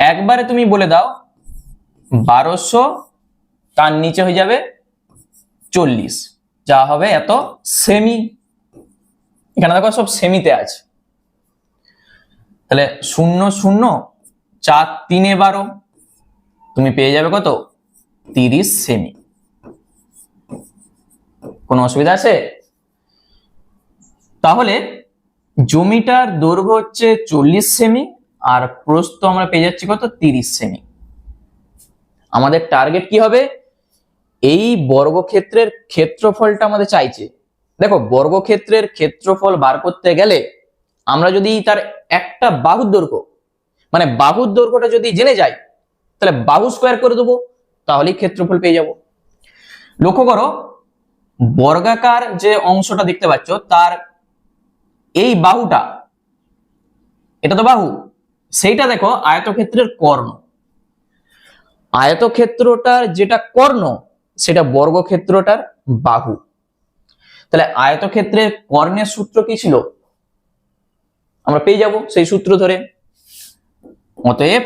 [SPEAKER 1] একবারে তুমি বলে দাও 1200, তার নিচে হয়ে যাবে 40, যা হবে এত সেমি। এখানে দেখো সব সেমিতে আছে। তাহলে 0 0 4 3 12, তুমি পেয়ে যাবে কত? 30 সেমি। কোনো অসুবিধা আছে? তাহলে জমিটার দৈর্ঘ্য হচ্ছে 40 সেমি আর প্রস্থ আমরা পেয়ে যাচ্ছি কত? 30 সেমি। আমাদের টার্গেট কি হবে? এই বর্গক্ষেত্রের ক্ষেত্রফলটা আমাদের চাইছে। দেখো বর্গক্ষেত্রের ক্ষেত্রফল বার করতে গেলে আমরা যদি তার একটা বাহুর দৈর্ঘ্য, মানে বাহুর দৈর্ঘ্যটা যদি জেনে যাই, তাহলে বাহু স্কোয়ার করে দেবো, তাহলেই ক্ষেত্রফল পেয়ে যাব। লক্ষ্য করো বর্গাকার যে অংশটা দেখতে পাচ্ছ, তার এই বাহুটা, এটা তো বাহু, সেইটা দেখো আয়তক্ষেত্রের কর্ণ। আয়তক্ষেত্রটার যেটা কর্ণ সেটা বর্গক্ষেত্রটার বাহু। তাহলে আয়তক্ষেত্রের কর্ণের সূত্র কি ছিল? আমরা পেয়ে যাব সেই সূত্র ধরে। অতএব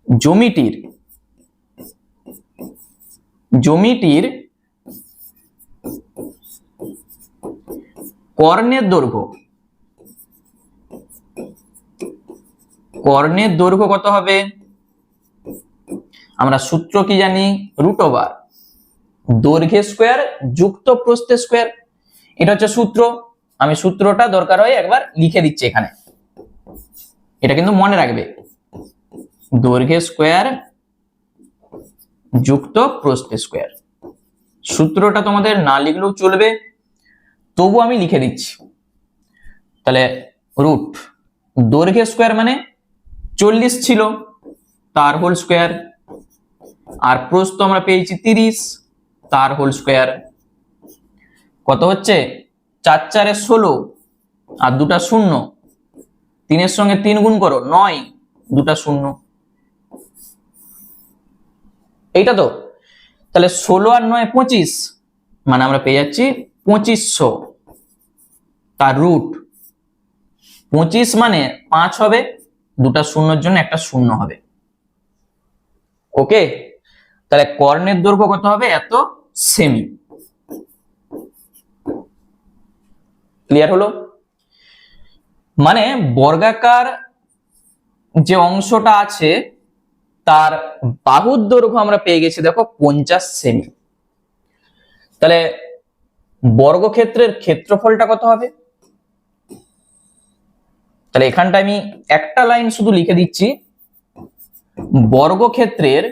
[SPEAKER 1] জমিটির কর্ণের দৈর্ঘ্য কত হবে? আমরা সূত্র কি জানি? √, দৈর্ঘ্য স্কোয়ার যুক্ত প্রস্থ স্কোয়ার। এটা হচ্ছে সূত্র। আমি সূত্রটা দরকার হয় একবার লিখে দিচ্ছি এখানে, এটা কিন্তু মনে রাখবে। দৈর্ঘ্য স্কোয়ার যুক্ত প্রস্থ স্কোয়ার। সূত্রটা তোমাদের না লিখলেও চলবে, তবু আমি লিখে দিচ্ছি। তাহলে রুট দৈর্ঘ্য স্কোয়ার মানে 40 ছিল, তার হোল স্কোয়ার, আর প্রস্থ আমরা পেয়েছি 30, তার হোল স্কোয়ার। কত হচ্ছে? 4 4 16, আর দুটা শূন্য, 3 সঙ্গে 3 গুণ করো 9, দুটা শূন্য, এইটা তো। তাহলে 16 আর 9 25, মানে আমরা পেয়ে যাচ্ছি 2500, তার রুট 25 মানে 5 হবে, দুটা শূন্যর জন্য একটা শূন্য হবে। ওকে, তাহলে কর্ণের দৈর্ঘ্য কত হবে? এত সেমি। ক্লিয়ার হলো? মানে বর্গাকার যে অংশটা আছে তার বাহুর দৈর্ঘ্য আমরা পেয়ে গেছি দেখো 50 সেমি। তাহলে বর্গক্ষেত্রের ক্ষেত্রফলটা কত হবে? তাহলে এখানটা আমি একটা লাইন শুধু লিখে দিচ্ছি, বর্গক্ষেত্রের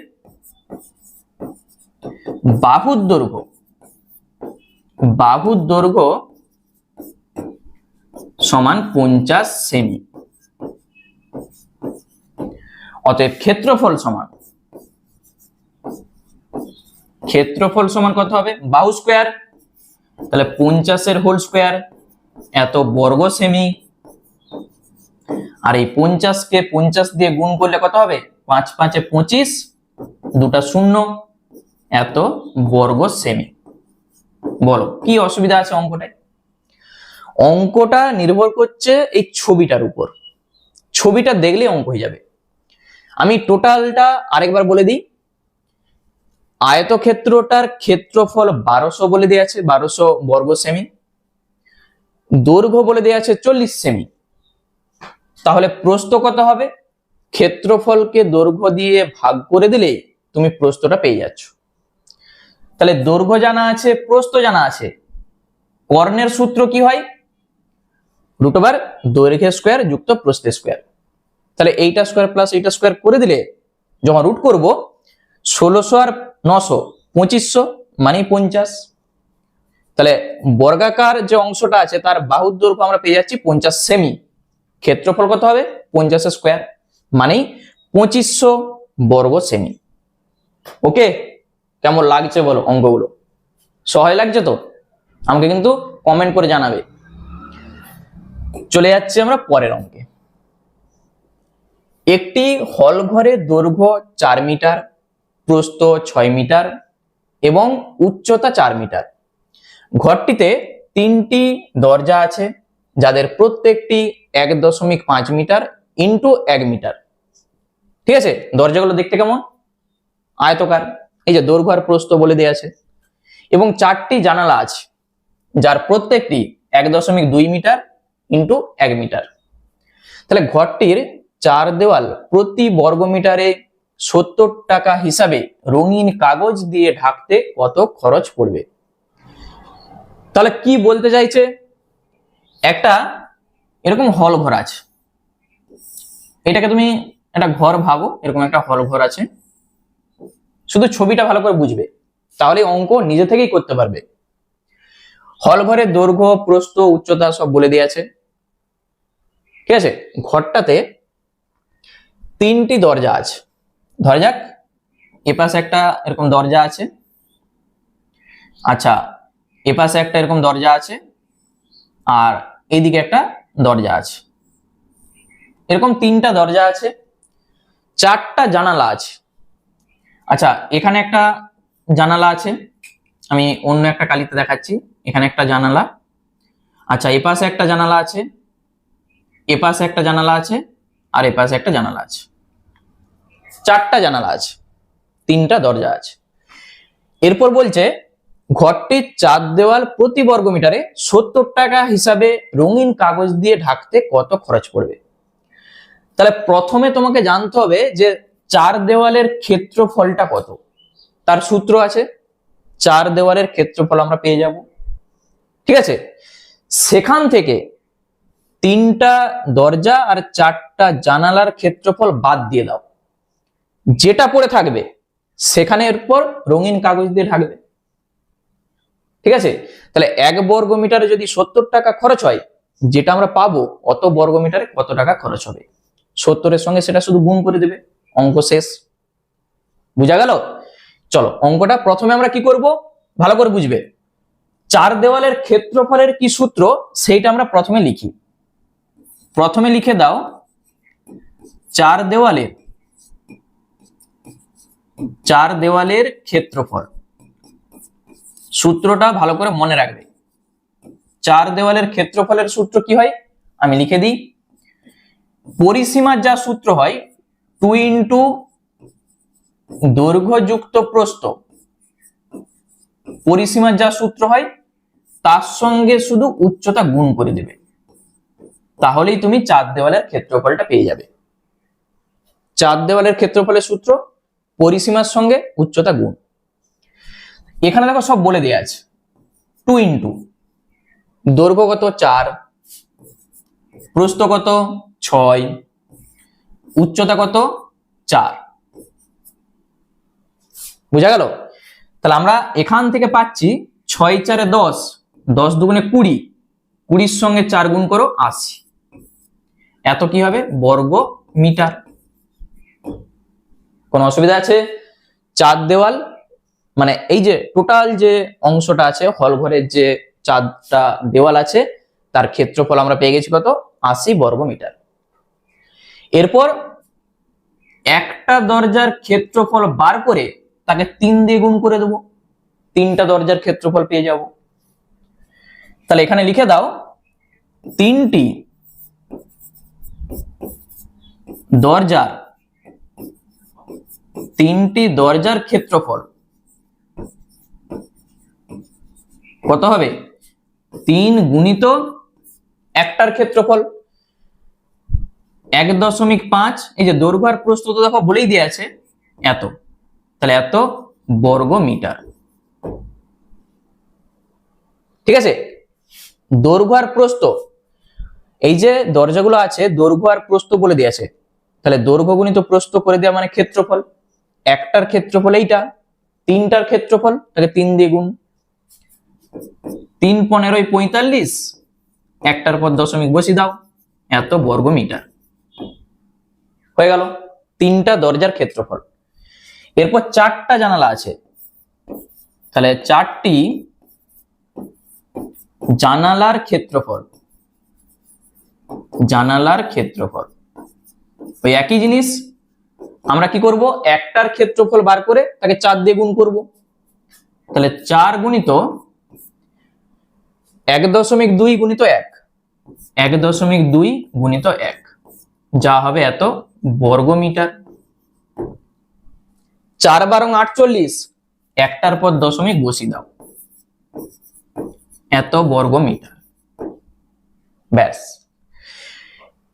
[SPEAKER 1] বাহুর দৈর্ঘ্য সমান 50 সেমি। অতএব ক্ষেত্রফল সমান কত হবে? বাহু স্কোয়ার, তাহলে 50 এর হোল স্কোয়ার এত বর্গ সেমি, আর এই 50 কে 50 দিয়ে গুণ করলে কত হবে? 5 5 25, দুটা শূন্য, এত বর্গ সেমি। বলো কি অসুবিধা আছে অঙ্কটায়? অঙ্কটা নির্ভর করছে এই ছবিটার উপর, ছবিটা দেখলে অঙ্ক হয়ে যাবে। আমি টোটালটা আরেকবার বলে দিই। আয়তক্ষেত্রটার ক্ষেত্রফল 1200 বলে দেওয়া আছে, 1200 বর্গ সেমি। দৈর্ঘ্য বলে দেওয়া আছে 40 সেমি। তাহলে প্রস্থ কত হবে? ক্ষেত্রফলকে দৈর্ঘ্য দিয়ে ভাগ করে দিলে তুমি প্রস্থটা পেয়ে যাচ্ছ। তাহলে দৈর্ঘ্য জানা আছে, প্রস্থ জানা আছে, কর্ণের সূত্র কি হয়? রুট ওভার দৈর্ঘ্য স্কোয়ার যুক্ত প্রস্থ স্কোয়ার। তাহলে এইটা স্কোয়ার প্লাস এইটা স্কোয়ার করে দিলে যখন রুট করব 1600 আর 900 2500 মানে 50। তাহলে বর্গাকার যে অংশটা আছে তার বাহুর দৈর্ঘ্য আমরা পেয়ে যাচ্ছি 50 সেমি। ক্ষেত্রফল কত হবে? 50 স্কোয়ার মানে 2500 বর্গ সেমি। ওকে, কেমন লাগছে বলো অঙ্কগুলো? সহজ লাগছে তো? আমাকে কিন্তু কমেন্ট করে জানাবে। চলে যাচ্ছি আমরা পরের অঙ্কে। একটি হল ঘরের দৈর্ঘ্য 4 মিটার, প্রস্থ 6 মিটার এবং উচ্চতা 4 মিটার। ঘরটিতে 3টি দরজা আছে যাদের প্রত্যেকটি 1.5 মিটার ইন্টু 1 মিটার। ঠিক আছে, দরজাগুলো দেখতে কেমন? আয়তকার। এই যে দৈর্ঘ্য আর প্রস্থ বলে দেওয়া আছে, এবং 4টি জানালা আছে যার প্রত্যেকটি 1.2 মিটার ইন্টু 1 মিটার। তাহলে ঘরটির 4 দেওয়াল প্রতি বর্গ মিটারে 70 টাকা হিসাবে রঙিন কাগজ দিয়ে ঢাকতে কত খরচ পড়বে? তাহলে কি বলতে চাইছে? একটা এরকম হল ঘর আছে, এটাকে তুমি একটা ঘর ভাবো, এরকম একটা হল ঘর আছে। শুধু ছবিটা ভালো করে বুঝবে, তাহলে অঙ্ক নিজে থেকেই করতে পারবে। হল ঘরের দৈর্ঘ্য, প্রস্থ, উচ্চতা সব বলে দেওয়া আছে। ঠিক আছে, ঘরটাতে 3টি দরজা আছে। ধরা যাক এপাশে একটা এরকম দরজা আছে, আচ্ছা এপাশে একটা এরকম দরজা আছে, আর এইদিকে একটা দরজা আছে। এরকম 3টা দরজা আছে, 4টা জানালা আছে। আচ্ছা এখানে একটা জানালা আছে, আমি অন্য একটা কালিতে দেখাচ্ছি। এখানে একটা জানালা, আচ্ছা এপাশে একটা জানালা আছে, এপাশে একটা জানালা আছে, আর এপাশে একটা জানালা আছে। 4টা জানালা আছে, 3টা দরজা আছে। এরপর বলছে ঘরটির 4 দেওয়াল প্রতি বর্গ মিটারে 70 টাকা হিসাবে রঙিন কাগজ দিয়ে ঢাকতে কত খরচ পড়বে? তাহলে প্রথমে তোমাকে জানতে হবে যে 4 দেওয়ালের ক্ষেত্রফলটা কত। তার সূত্র আছে, 4 দেওয়ালের ক্ষেত্রফল আমরা পেয়ে যাব। ঠিক আছে, সেখান থেকে 3টা দরজা আর 4টা জানালার ক্ষেত্রফল বাদ দিয়ে দাও, যেটা পড়ে থাকবে সেখানে এরপর রঙিন কাগজ দিয়ে ঢাকবে। ঠিক আছে, তাহলে 1 বর্গ মিটারে যদি 70 টাকা খরচ হয়, যেটা আমরা পাবো অত বর্গ মিটারে কত টাকা খরচ হবে, 70-এর সঙ্গে সেটা শুধু গুণ করে দেবে, অঙ্ক শেষ। বুঝা গেল? চলো অঙ্কটা প্রথমে আমরা কি করব ভালো করে বুঝবে। 4 দেওয়ালের ক্ষেত্রফলের কি সূত্র সেইটা আমরা প্রথমে লিখি। প্রথমে লিখে দাও 4 দেওয়ালের ক্ষেত্রফল। সূত্রটা ভালো করে মনে রাখবে। 4 দেওয়ালের ক্ষেত্রফলের সূত্র কি হয় আমি লিখে দিই। পরিসীমার যা সূত্র হয় 2 ইন্টু দৈর্ঘ্য যুক্ত প্রস্থ, পরিসীমার যা সূত্র হয় তার সঙ্গে শুধু উচ্চতা গুণ করে দেবে, তাহলেই তুমি 4 দেওয়ালের ক্ষেত্রফলটা পেয়ে যাবে। 4 দেওয়ালের ক্ষেত্রফলের সূত্র পরিসীমার সঙ্গে উচ্চতা গুণ। এখানে দেখো সব বলে দেওয়া আছে। 2 ইন্টু দৈর্ঘ্য কত 4, প্রস্থ কত 6, উচ্চতা কত 4। বুঝা গেল? তাহলে আমরা এখান থেকে পাচ্ছি 6 4 10, 10 দুগুণে 20, 20-র সঙ্গে 4 গুণ করো 80, এত কি হবে বর্গ মিটার। কোন অসুবিধা আছে? 4 দেওয়াল মানে এই যে টোটাল যে অংশটা আছে হল ঘরের যে 4টা দেওয়াল আছে তার ক্ষেত্রফল আমরা পেয়ে গেছি কত 80 বর্গ মিটার। এরপর একটা দরজার ক্ষেত্রফল বার করে তাকে 3 দিয়ে গুণ করে দেবো, 3টা দরজার ক্ষেত্রফল পেয়ে যাব। তাহলে এখানে লিখে দাও 3টি দরজার ক্ষেত্রফল কত হবে 3 গুণিত একটার ক্ষেত্রফল 1.5, এই যে দৈর্ঘ্য আর প্রস্থ তো দেখো বলেই দেয়া আছে এত, তাহলে এত বর্গ মিটার। ঠিক আছে, দৈর্ঘ্য আর প্রস্থ এই যে দরজাগুলো আছে দৈর্ঘ্য আর প্রস্থ বলে দেয়া আছে, তাহলে দৈর্ঘ্য গুণিত প্রস্থ করে দেওয়া মানে ক্ষেত্রফল। একটার ক্ষেত্রফল এইটা, 3টার ক্ষেত্রফল তাকে 3 দিয়ে গুণ, 3 15 45, একটার পর দশমিক বসিয়ে দাও, এত বর্গ মিটার হয়ে গেল 3টা দরজার ক্ষেত্রফল। এরপর 4টা জানালা আছে, তাহলে 4টি জানালার ক্ষেত্রফল ওই একই জিনিস আমরা কি করব একটার ক্ষেত্রফল বার করে তাকে 4 দিয়ে গুণ করব, তাহলে 4 গুণিত 1.2 গুণিত 1, 1.2 গুণিত 1, যা হবে এত বর্গ মিটার। 4 12 48, একটার পর দশমিক বসিয়ে দাও, এত বর্গ মিটার। ব্যাস।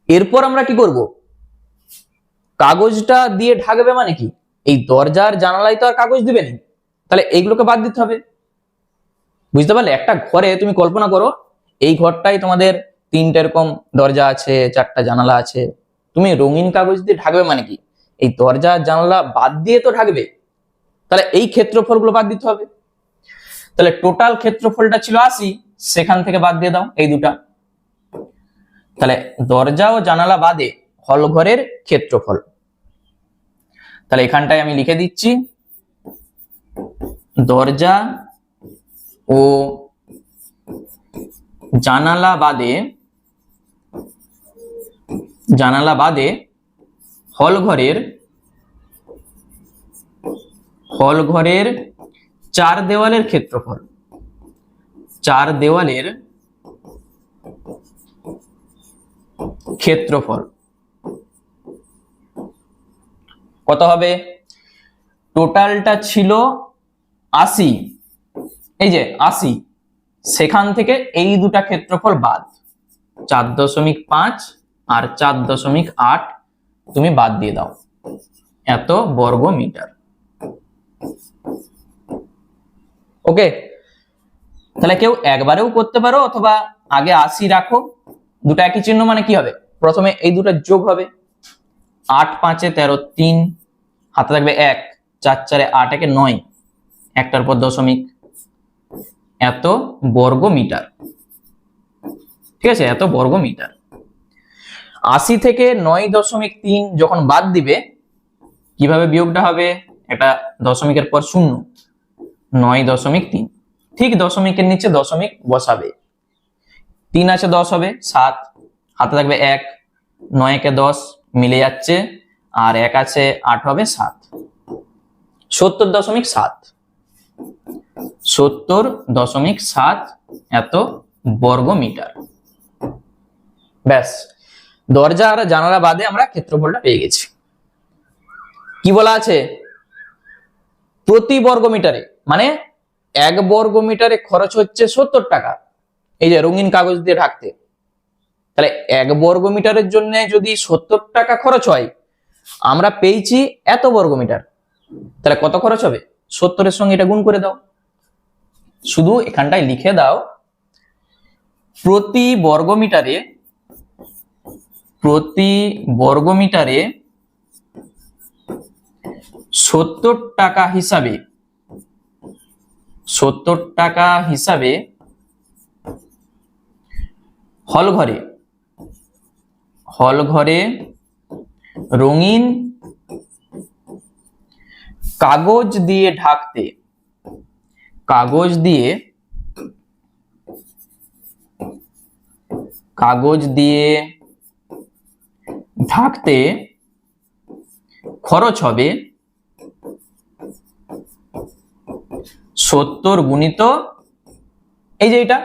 [SPEAKER 1] এরপর আমরা কি করব কাগজটা দিয়ে ঢাকবে মানে কি এই দরজার জানালায় তো আর কাগজ দিবে না, তাহলে এইগুলোকে বাদ দিতে হবে। বুঝতে পারলে? একটা ঘরে তুমি কল্পনা করো এই ঘরটাই তোমাদের 3টা এরকম দরজা আছে, 4টা জানালা আছে, তুমি রঙিন কাগজ দিয়ে ঢাকবে মানে কি এই দরজা জানালা বাদ দিয়ে তো ঢাকবে, তাহলে এই ক্ষেত্রফলগুলো বাদ দিতে হবে। তাহলে টোটাল ক্ষেত্রফলটা ছিল 80, সেখান থেকে বাদ দিয়ে দাও এই দুটা, তাহলে দরজা ও জানালা বাদে হল ঘরের ক্ষেত্রফল। তাহলে এখানটায় আমি লিখে দিচ্ছি দরজা ও জানালা বাদে হল ঘরের 4 দেওয়ালের ক্ষেত্রফল। 4 দেওয়ালের ক্ষেত্রফল কত হবে? টোটালটা ছিল 80, এই যে 80, সেখান থেকে এই দুটা ক্ষেত্রফল বাদ 4.5 আর 4.8 তুমি বাদ দিয়ে দাও, এত বর্গ মিটার। ওকে, তাহলে কেউ একবারেও করতে পারো অথবা আগে 80 রাখো, দুটা একই চিহ্ন মানে কি হবে প্রথমে এই দুটা যোগ হবে, 8 5 13, 3 হাতে থাকবে 1, 4 4 8 একে 9, একটার পর দশমিক, এত বর্গ মিটার। ঠিক আছে, এত বর্গ মিটার। 80 থেকে 9.3 যখন বাদ দিবে, কিভাবে বিয়োগটা হবে? এটা দশমিকের পর 0, 9.3, ঠিক দশমিকের নিচে দশমিক বসাবে। 3 আছে 10 হবে 7, হাতে থাকবে 1, 9 কে 10 মিলে যাচ্ছে, আর 1 আছে 8 হবে 7, 70.7, 70.7 এত বর্গ মিটার। ব্যাস, দরজা আর জানালা বাদে আমরা ক্ষেত্রফলটা পেয়ে গেছি। কি বলা আছে? প্রতি বর্গ মিটারে, মানে 1 বর্গ মিটারে খরচ হচ্ছে 70 টাকা, এই যে রঙিন কাগজ দিয়ে ঢাকতে। তাহলে 1 বর্গ মিটারের জন্য যদি 70 টাকা খরচ হয়, আমরা পেয়েছি এত বর্গ মিটার, তাহলে কত খরচ হবে? 70 এর সঙ্গে এটা গুণ করে দাও, শুধু এখানটায় লিখে দাও প্রতি বর্গ মিটারে 70 টাকা হিসাবে, 70 টাকা হিসাবে হল ঘরে রঙিন কাগজ দিয়ে ঢাকতে, খরচ হবে 70 গুণিত এই যে এটা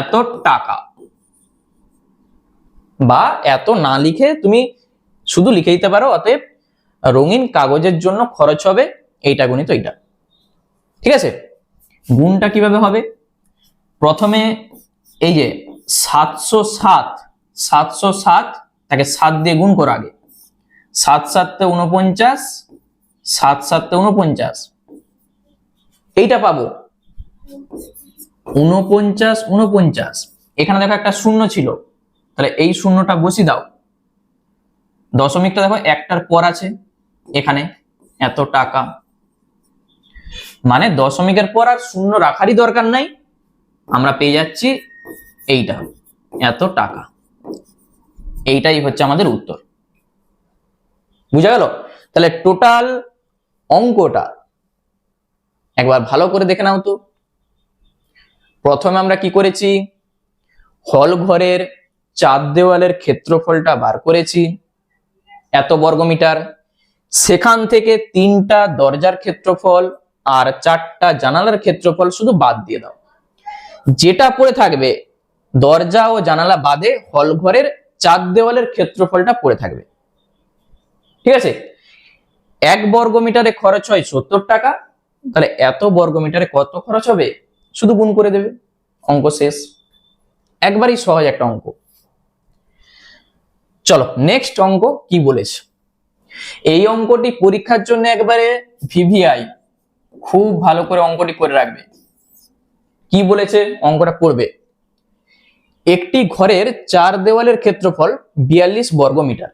[SPEAKER 1] এত টাকা, বা এত না লিখে তুমি শুধু লিখে দিতে পারো, অতএব রঙিন কাগজের জন্য খরচ হবে এইটা গুণিত এইটা। ঠিক আছে, গুণটা কিভাবে হবে? প্রথমে এই যে 707 তাকে 7 দিয়ে গুণ করো আগে, 7 7 তে 49, 7 7 তে 49, এইটা পাবো 49, এখানে দেখো একটা শূন্য ছিল, তাহলে এই শূন্যটা বসিয়ে দাও, দশমিকটা দেখো একটার পর আছে এখানে, এত টাকা, মানে দশমিকের পর আর শূন্য রাখারই দরকার নাই, আমরা পেয়ে যাচ্ছি এইটা এত টাকা। এইটাই হচ্ছে আমাদের উত্তর। বুঝা গেল? তাহলে টোটাল অঙ্কটা একবার ভালো করে দেখে নাও তো। প্রথমে আমরা কি করেছি? হল ঘরের 4 দেওয়ালের ক্ষেত্রফলটা বার করেছি এত বর্গমিটার, সেখান থেকে 3টা দরজার ক্ষেত্রফল আর 4টা জানালার ক্ষেত্রফল শুধু বাদ দিয়ে দাও, যেটা পড়ে থাকবে দরজা ও জানালা বাদে হল ঘরের 4 দেওয়ালের ক্ষেত্রফলটা পড়ে থাকবে। ঠিক আছে, 1 বর্গমিটারে খরচ হয় 70 টাকা, তাহলে এত বর্গমিটারে কত খরচ হবে শুধু গুণ করে দেবে, অঙ্ক শেষ। একবারই সহজ একটা অঙ্ক। চলো নেক্সট অঙ্ক কি বলেছে। এই অঙ্কটি পরীক্ষার জন্য একবারে ভিভিআই, খুব ভালো করে অঙ্কটি করে রাখবে। কি বলেছে অঙ্কটা পড়বে। একটি ঘরের 4 দেওয়ালের ক্ষেত্রফল 42 বর্গমিটার।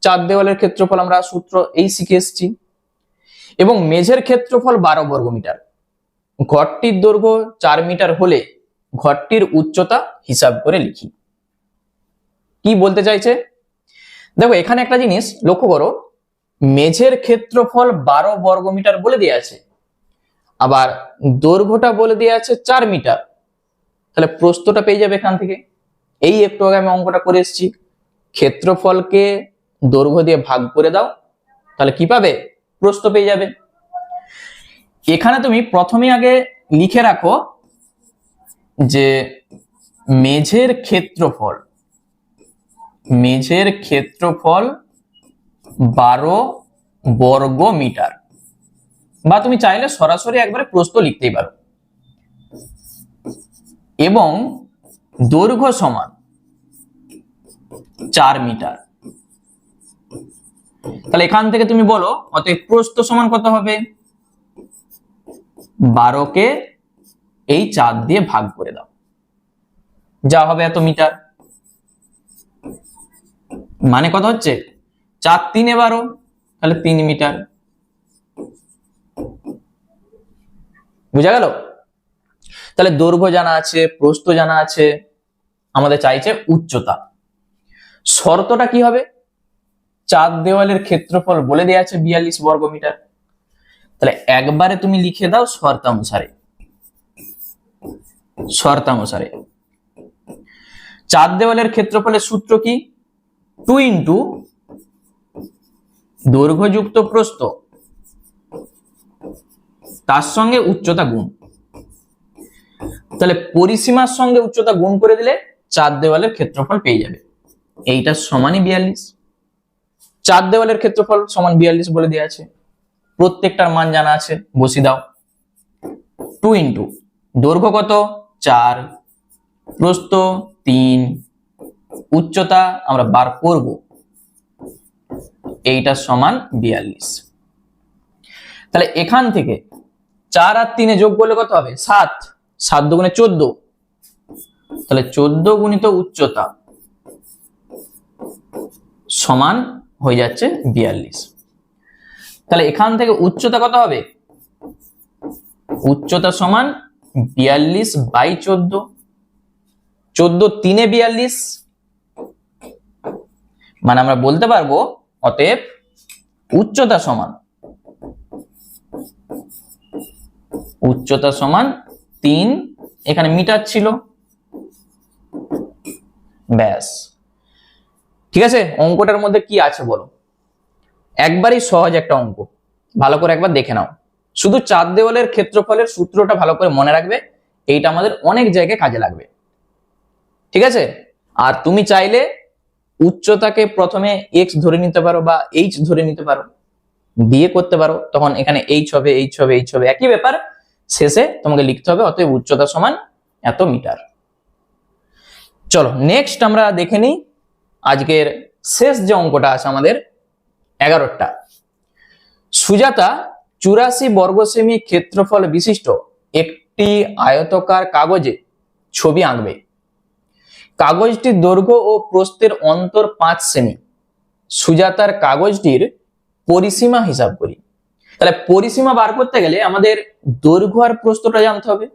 [SPEAKER 1] 4 দেওয়ালের ক্ষেত্রফল আমরা সূত্র এই শিখে এসেছি, এবং মেঝের ক্ষেত্রফল 12 বর্গমিটার। ঘরটির দৈর্ঘ্য 4 মিটার হলে ঘরটির উচ্চতা হিসাব করে লিখি। কি বলতে চাইছে দেখো, এখানে একটা জিনিস লক্ষ্য করো, মেঝের ক্ষেত্রফল 12 বর্গমিটার বলে দেওয়া আছে, আবার দৈর্ঘ্যটা বলে দেওয়া আছে 4 মিটার। তাহলে প্রস্থটা পেয়ে যাবে এখান থেকে। এই একটু আগে আমি অঙ্কটা করে এসেছি, ক্ষেত্রফলকে দৈর্ঘ্য দিয়ে ভাগ করে দাও, তাহলে কি পাবে? প্রস্থ পেয়ে যাবে। এখানে তুমি প্রথমে আগে লিখে রাখো যে মেঝের ক্ষেত্রফল 12 বর্গ মিটার, বা তুমি চাইলে সরাসরি একবারে প্রস্থ লিখতেই পারো, এবং দৈর্ঘ্য সমান 4 মিটার। তাহলে এখান থেকে তুমি বলো অতএব প্রস্থ সমান কত হবে? 12 কে এই 4 দিয়ে ভাগ করে দাও, যা হবে এত মিটার। মানে কত হচ্ছে? 4 3 12, তাহলে 3 মিটার। বুঝা গেল? তাহলে দৈর্ঘ্য জানা আছে, প্রস্থ জানা আছে, আমাদের চাইছে উচ্চতা। শর্তটা কি হবে? চার দেওয়ালের ক্ষেত্রফল বলে দেওয়া আছে 42 বর্গ মিটার। তাহলে একবারে তুমি লিখে দাও শর্তানুসারে। শর্তানুসারে চার দেওয়ালের ক্ষেত্রফলের সূত্র কি? 2 ইন্টু দৈর্ঘ্য যুক্ত প্রস্থ তার সঙ্গে উচ্চতা গুণ। তাহলে পরিসীমার সঙ্গে উচ্চতা গুণ করে দিলে চার দেওয়ালের ক্ষেত্রফল পেয়ে যাবে। এইটা সমানই 42। চার দেওয়ালের ক্ষেত্রফল সমান 42 বলে দেওয়া আছে, প্রত্যেকটার মান জানা আছে, বসিয়ে দাও। 2 ইন্টু দৈর্ঘ্য কত? 4, প্রস্থ 3, উচ্চতা আমরা বার করব, এইটা সমান 42। তাহলে এখান থেকে 4 আর 3 যোগ করলে কত হবে? 7, 7 দুগুণে 14, তাহলে 14 গুণিত উচ্চতা সমান হয়ে যাচ্ছে 42। তাহলে এখান থেকে উচ্চতা কত হবে? উচ্চতা সমান 42 বাই 14, 14 3 এ 42, মানে আমরা বলতে পারবো অতএব উচ্চতা সমান 3, এখানে মিটার ছিল, ব্যাস। ঠিক আছে, অঙ্কটার মধ্যে কি আছে বলো? একবারই সহজ একটা অঙ্ক, ভালো করে একবার দেখে নাও। শুধু চার দেওয়ালের ক্ষেত্রফলের সূত্রটা ভালো করে মনে রাখবে, এইটা আমাদের অনেক জায়গায় কাজে লাগবে। ঠিক আছে, আর তুমি চাইলে উচ্চতাকে প্রথমে x ধরে নিতে পারো বা h ধরে নিতে পারো, দিয়ে করতে পারো, তখন এখানে h হবে, h হবে, h হবে, একই ব্যাপার। শেষে তোমাকে লিখতে হবে অতএব উচ্চতা সমান এত মিটার। চলো নেক্সট আমরা দেখে নিই আজকের শেষ যে অঙ্কটা আছে আমাদের 11টা। সুজাতা 84 বর্গ সেমি ক্ষেত্রফল বিশিষ্ট একটি আয়তকার কাগজে ছবি আঁকবে। কাগজটির দৈর্ঘ্য ও প্রস্থের অন্তর 5 সেমি। সুজাতার কাগজটির পরিসীমা হিসাব করি। তাহলে পরিসীমা বার করতে গেলে আমাদের দৈর্ঘ্য আর প্রস্থটা জানতে হবে,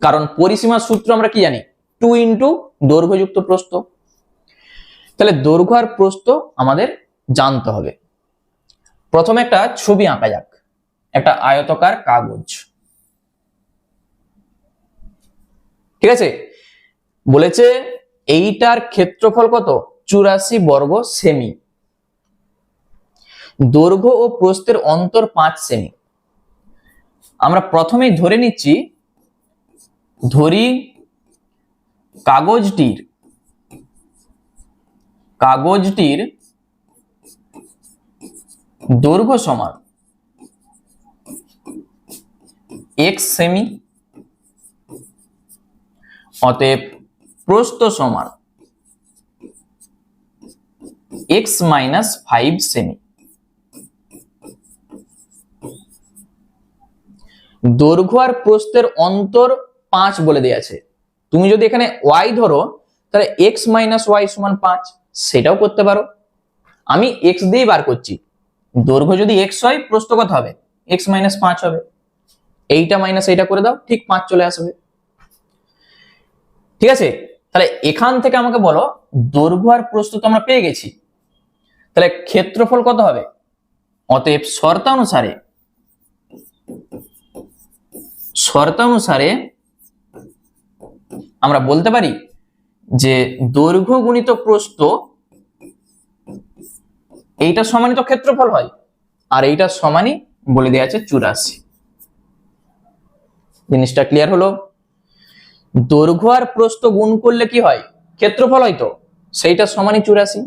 [SPEAKER 1] কারণ পরিসীমার সূত্র আমরা কি জানি? 2 ইন্টু দৈর্ঘ্য যুক্ত প্রস্থ। তাহলে দৈর্ঘ্য আর প্রস্থ আমাদের জানতে হবে। প্রথমে একটা ছবি আঁকা যাক, একটা আয়তকার কাগজ। ঠিক আছে, বলেছে এইটার ক্ষেত্রফল কত? 84 বর্গ সেমি, দৈর্ঘ্য ও প্রস্থের অন্তর 5 সেমি। আমরা প্রথমেই ধরে নিচ্ছি, ধরি কাগজটির দৈর্ঘ্য সমান x সেমি, অতএব প্রস্থ সমান x মাইনাস 5 সেমি। দৈর্ঘ্য আর প্রস্থের অন্তর 5 বলে দেয়া আছে। তুমি যদি এখানে y ধরো তাহলে x মাইনাস y সমান 5, সেটাও করতে পারো। আমি x দিয়েই বার করছি। দৈর্ঘ্য যদি x হয়, প্রস্থ কত হবে? x মাইনাস 5 হবে। এইটা মাইনাস এইটা করে দাও, ঠিক 5 চলে আসবে। ঠিক আছে, তাহলে এখান থেকে আমাকে বলো দৈর্ঘ্য আর প্রস্থ তো আমরা পেয়ে গেছি, তাহলে ক্ষেত্রফল কত হবে? অতএব শর্তানুসারে আমরা বলতে পারি যে দৈর্ঘ্য গুণিত প্রস্থ, এইটা সমানই তো ক্ষেত্রফল হয়, আর এইটা সমানই বলে দেওয়া আছে 84। জিনিসটা ক্লিয়ার হলো? দৈর্ঘ্য আর প্রস্থ গুণ করলে কি হয়? ক্ষেত্রফল হয়, তো সেইটা সমানই 84।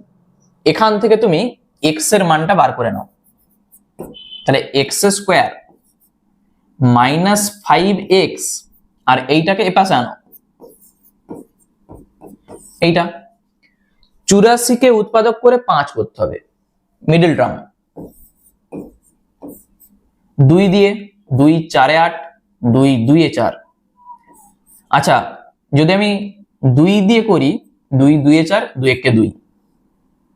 [SPEAKER 1] এখান থেকে তুমি x এর মানটা বার করে নাও, তাহলে x স্কোয়ার মাইনাস 5x, আর এইটাকে এপাশে আনো, এইটা 84 কে উৎপাদক করে 5 করতে হবে, মিডল টার্ম 2 দিয়ে, 2 4 এ 8, 2 2 এ 4। আচ্ছা, যদি আমি 2 দিয়ে করি, 2 2 এ 4, 2 1 কে 2,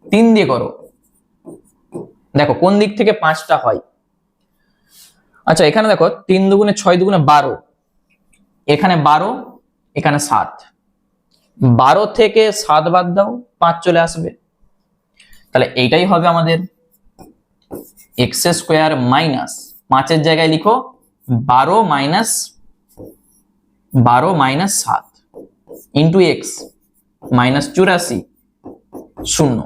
[SPEAKER 1] 3 দিয়ে করো, দেখো কোন দিক থেকে 5টা হয়। আচ্ছা এখানে দেখো 3 দুগুণে 6 দুগুণে 12, এখানে 12, এখানে 7, 12 থেকে 7 বাদ দাও 5 চলে আসবে, তাহলে এইটাই হবে আমাদের এক্স স্কোয়ার মাইনাস 5-এর জায়গায় লিখো 12 মাইনাস 7 ইন্টু এক্স মাইনাস 84 শূন্য।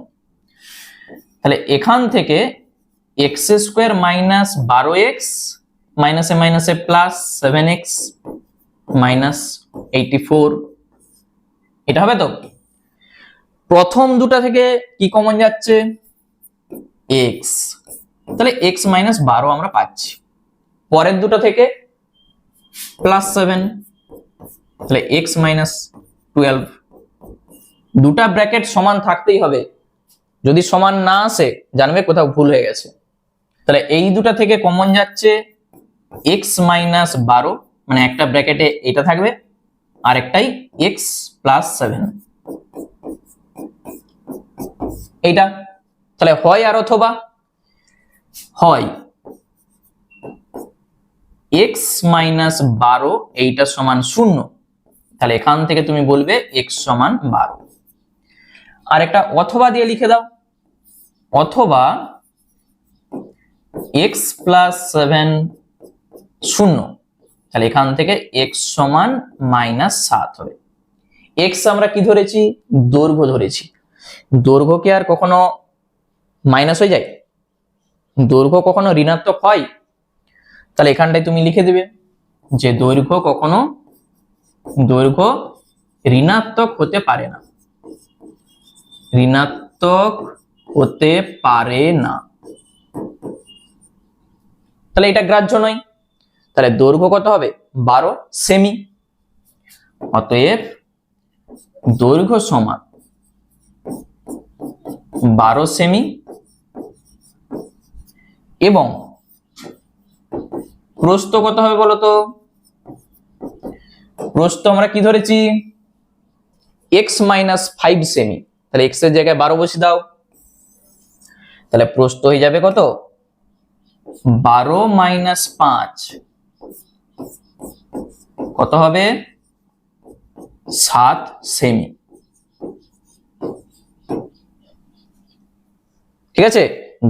[SPEAKER 1] তাহলে এখান থেকে এক্স স্কোয়ার মাইনাস 12x মাইনাসে মাইনাসে প্লাস 7x মাইনাস 84, এটা হবে তো। প্রথম দুটা থেকে কি কমন যাচ্ছে? x, তাহলে x মাইনাস 12 আমরা পাচ্ছি। পরের দুটো থেকে প্লাস 7, তাহলে x মাইনাস 12। দুটা ব্র্যাকেট সমান থাকতেই হবে, যদি সমান না আসে জানবে কোথাও ভুল হয়ে গেছে। তাহলে এই দুটা থেকে কমন যাচ্ছে x মাইনাস 12, মানে একটা ব্র্যাকেটে এটা থাকবে আর একটাই x প্লাস 7, এইটা। তাহলে হয় আর অথবা হয় x মাইনাস 12 এইটা সমান 0, তাহলে এখান থেকে তুমি বলবে x সমান 12। আর একটা অথবা দিয়ে লিখে দাও, অথবা x প্লাস 7 0, তাহলে এখান থেকে x সমান মাইনাস 7 হবে। x আমরা কি ধরেছি? দৈর্ঘ্য ধরেছি। দৈর্ঘ্য কি আর কখনো মাইনাস হয়ে যায়? দৈর্ঘ্য কখনো ঋণাত্মক হয়? তাহলে এখানটায় তুমি লিখে দিবে যে দৈর্ঘ্য কখনো ঋণাত্মক হতে পারে না, ঋণাত্মক হতে পারে না। তাহলে এটা গ্রাহ্য নয়। তাহলে দৈর্ঘ্য কত হবে? 12 সেমি। অতএব দৈর্ঘ্য সমান 12 সেমি এবং প্রস্থ কত হবে বলতো? প্রস্থ আমরা কি ধরেছি? x মাইনাস 5 সেমি, তাহলে x এর জায়গায় 12 বসিয়ে দাও, তাহলে প্রস্থ হয়ে যাবে কত? 12 মাইনাস 5 কত হবে? 7 সেমি। ঠিক আছে,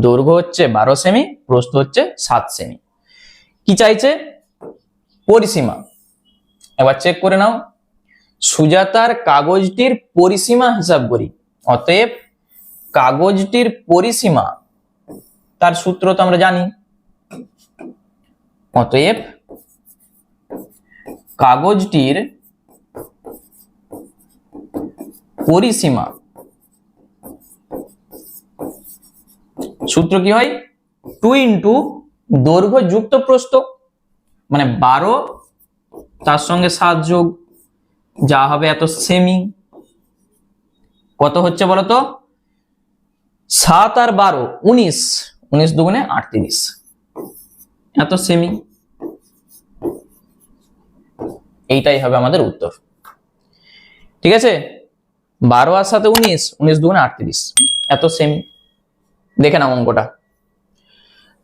[SPEAKER 1] দৈর্ঘ্য হচ্ছে 12 সেমি, প্রস্থ হচ্ছে 7 সেমি। কি চাইছে? পরিসীমা। এবার চেক করে নাও, সুজাতার কাগজটির পরিসীমা হিসাব করি। অতএব কাগজটির পরিসীমা, তার সূত্র তো আমরা জানি। অতএব কাগজটির পরিসীমা সূত্র কি হয়? 2 ইন্টু দৈর্ঘ্য যুক্ত প্রস্থ, মানে 12 তার সঙ্গে 7 যোগ যা হবে এত সেমি। কত হচ্ছে বলতো? 7 আর 12 19, 19 দুগুণে 38 এত সেমি। এইটাই হবে আমাদের উত্তর। ঠিক আছে, 12 আর 7 19, 19 দুগুণে 38 এত সেমি। দেখে নাও অঙ্কটা।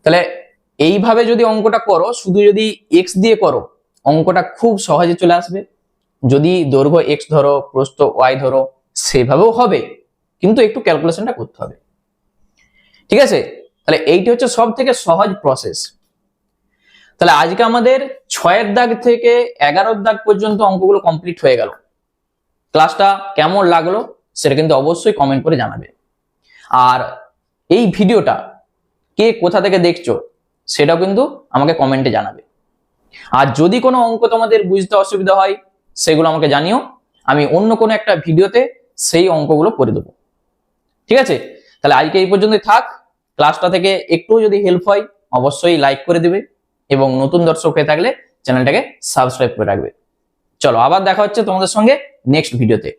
[SPEAKER 1] তাহলে এইভাবে যদি অঙ্কটা করো, শুধু যদি x দিয়ে করো, অঙ্কটা খুব সহজে চলে আসবে। যদি দৈর্ঘ্য x ধরো, প্রস্থ y ধরো, সেভাবেও হবে, কিন্তু একটু ক্যালকুলেশনটা করতে হবে। ঠিক আছে, তাহলে এইটি হচ্ছে সব থেকে সহজ প্রসেস। তাহলে আজকে আমাদের 6-এর দাগ থেকে 11-এর দাগ পর্যন্ত অঙ্কগুলো কমপ্লিট হয়ে গেল। ক্লাসটা কেমন লাগলো সেটা কিন্তু অবশ্যই কমেন্ট করে জানাবে। আর এই ভিডিওটা কে কোথা থেকে দেখছো সেটাও কিন্তু আমাকে কমেন্টে জানাবে। আর যদি কোনো অঙ্ক তোমাদের বুঝতে অসুবিধা হয় সেগুলো আমাকে জানিও, আমি অন্য কোনো একটা ভিডিওতে সেই অঙ্কগুলো করে দেবো। ঠিক আছে, তাহলে আজকে এই পর্যন্তই থাক। ক্লাসটা থেকে একটু যদি হেল্প হয় অবশ্যই লাইক করে দিবে এবং নতুন দর্শক হয়ে থাকলে চ্যানেলটাকে সাবস্ক্রাইব করে রাখবে। চলো আবার দেখা হচ্ছে তোমাদের সঙ্গে নেক্সট ভিডিওতে।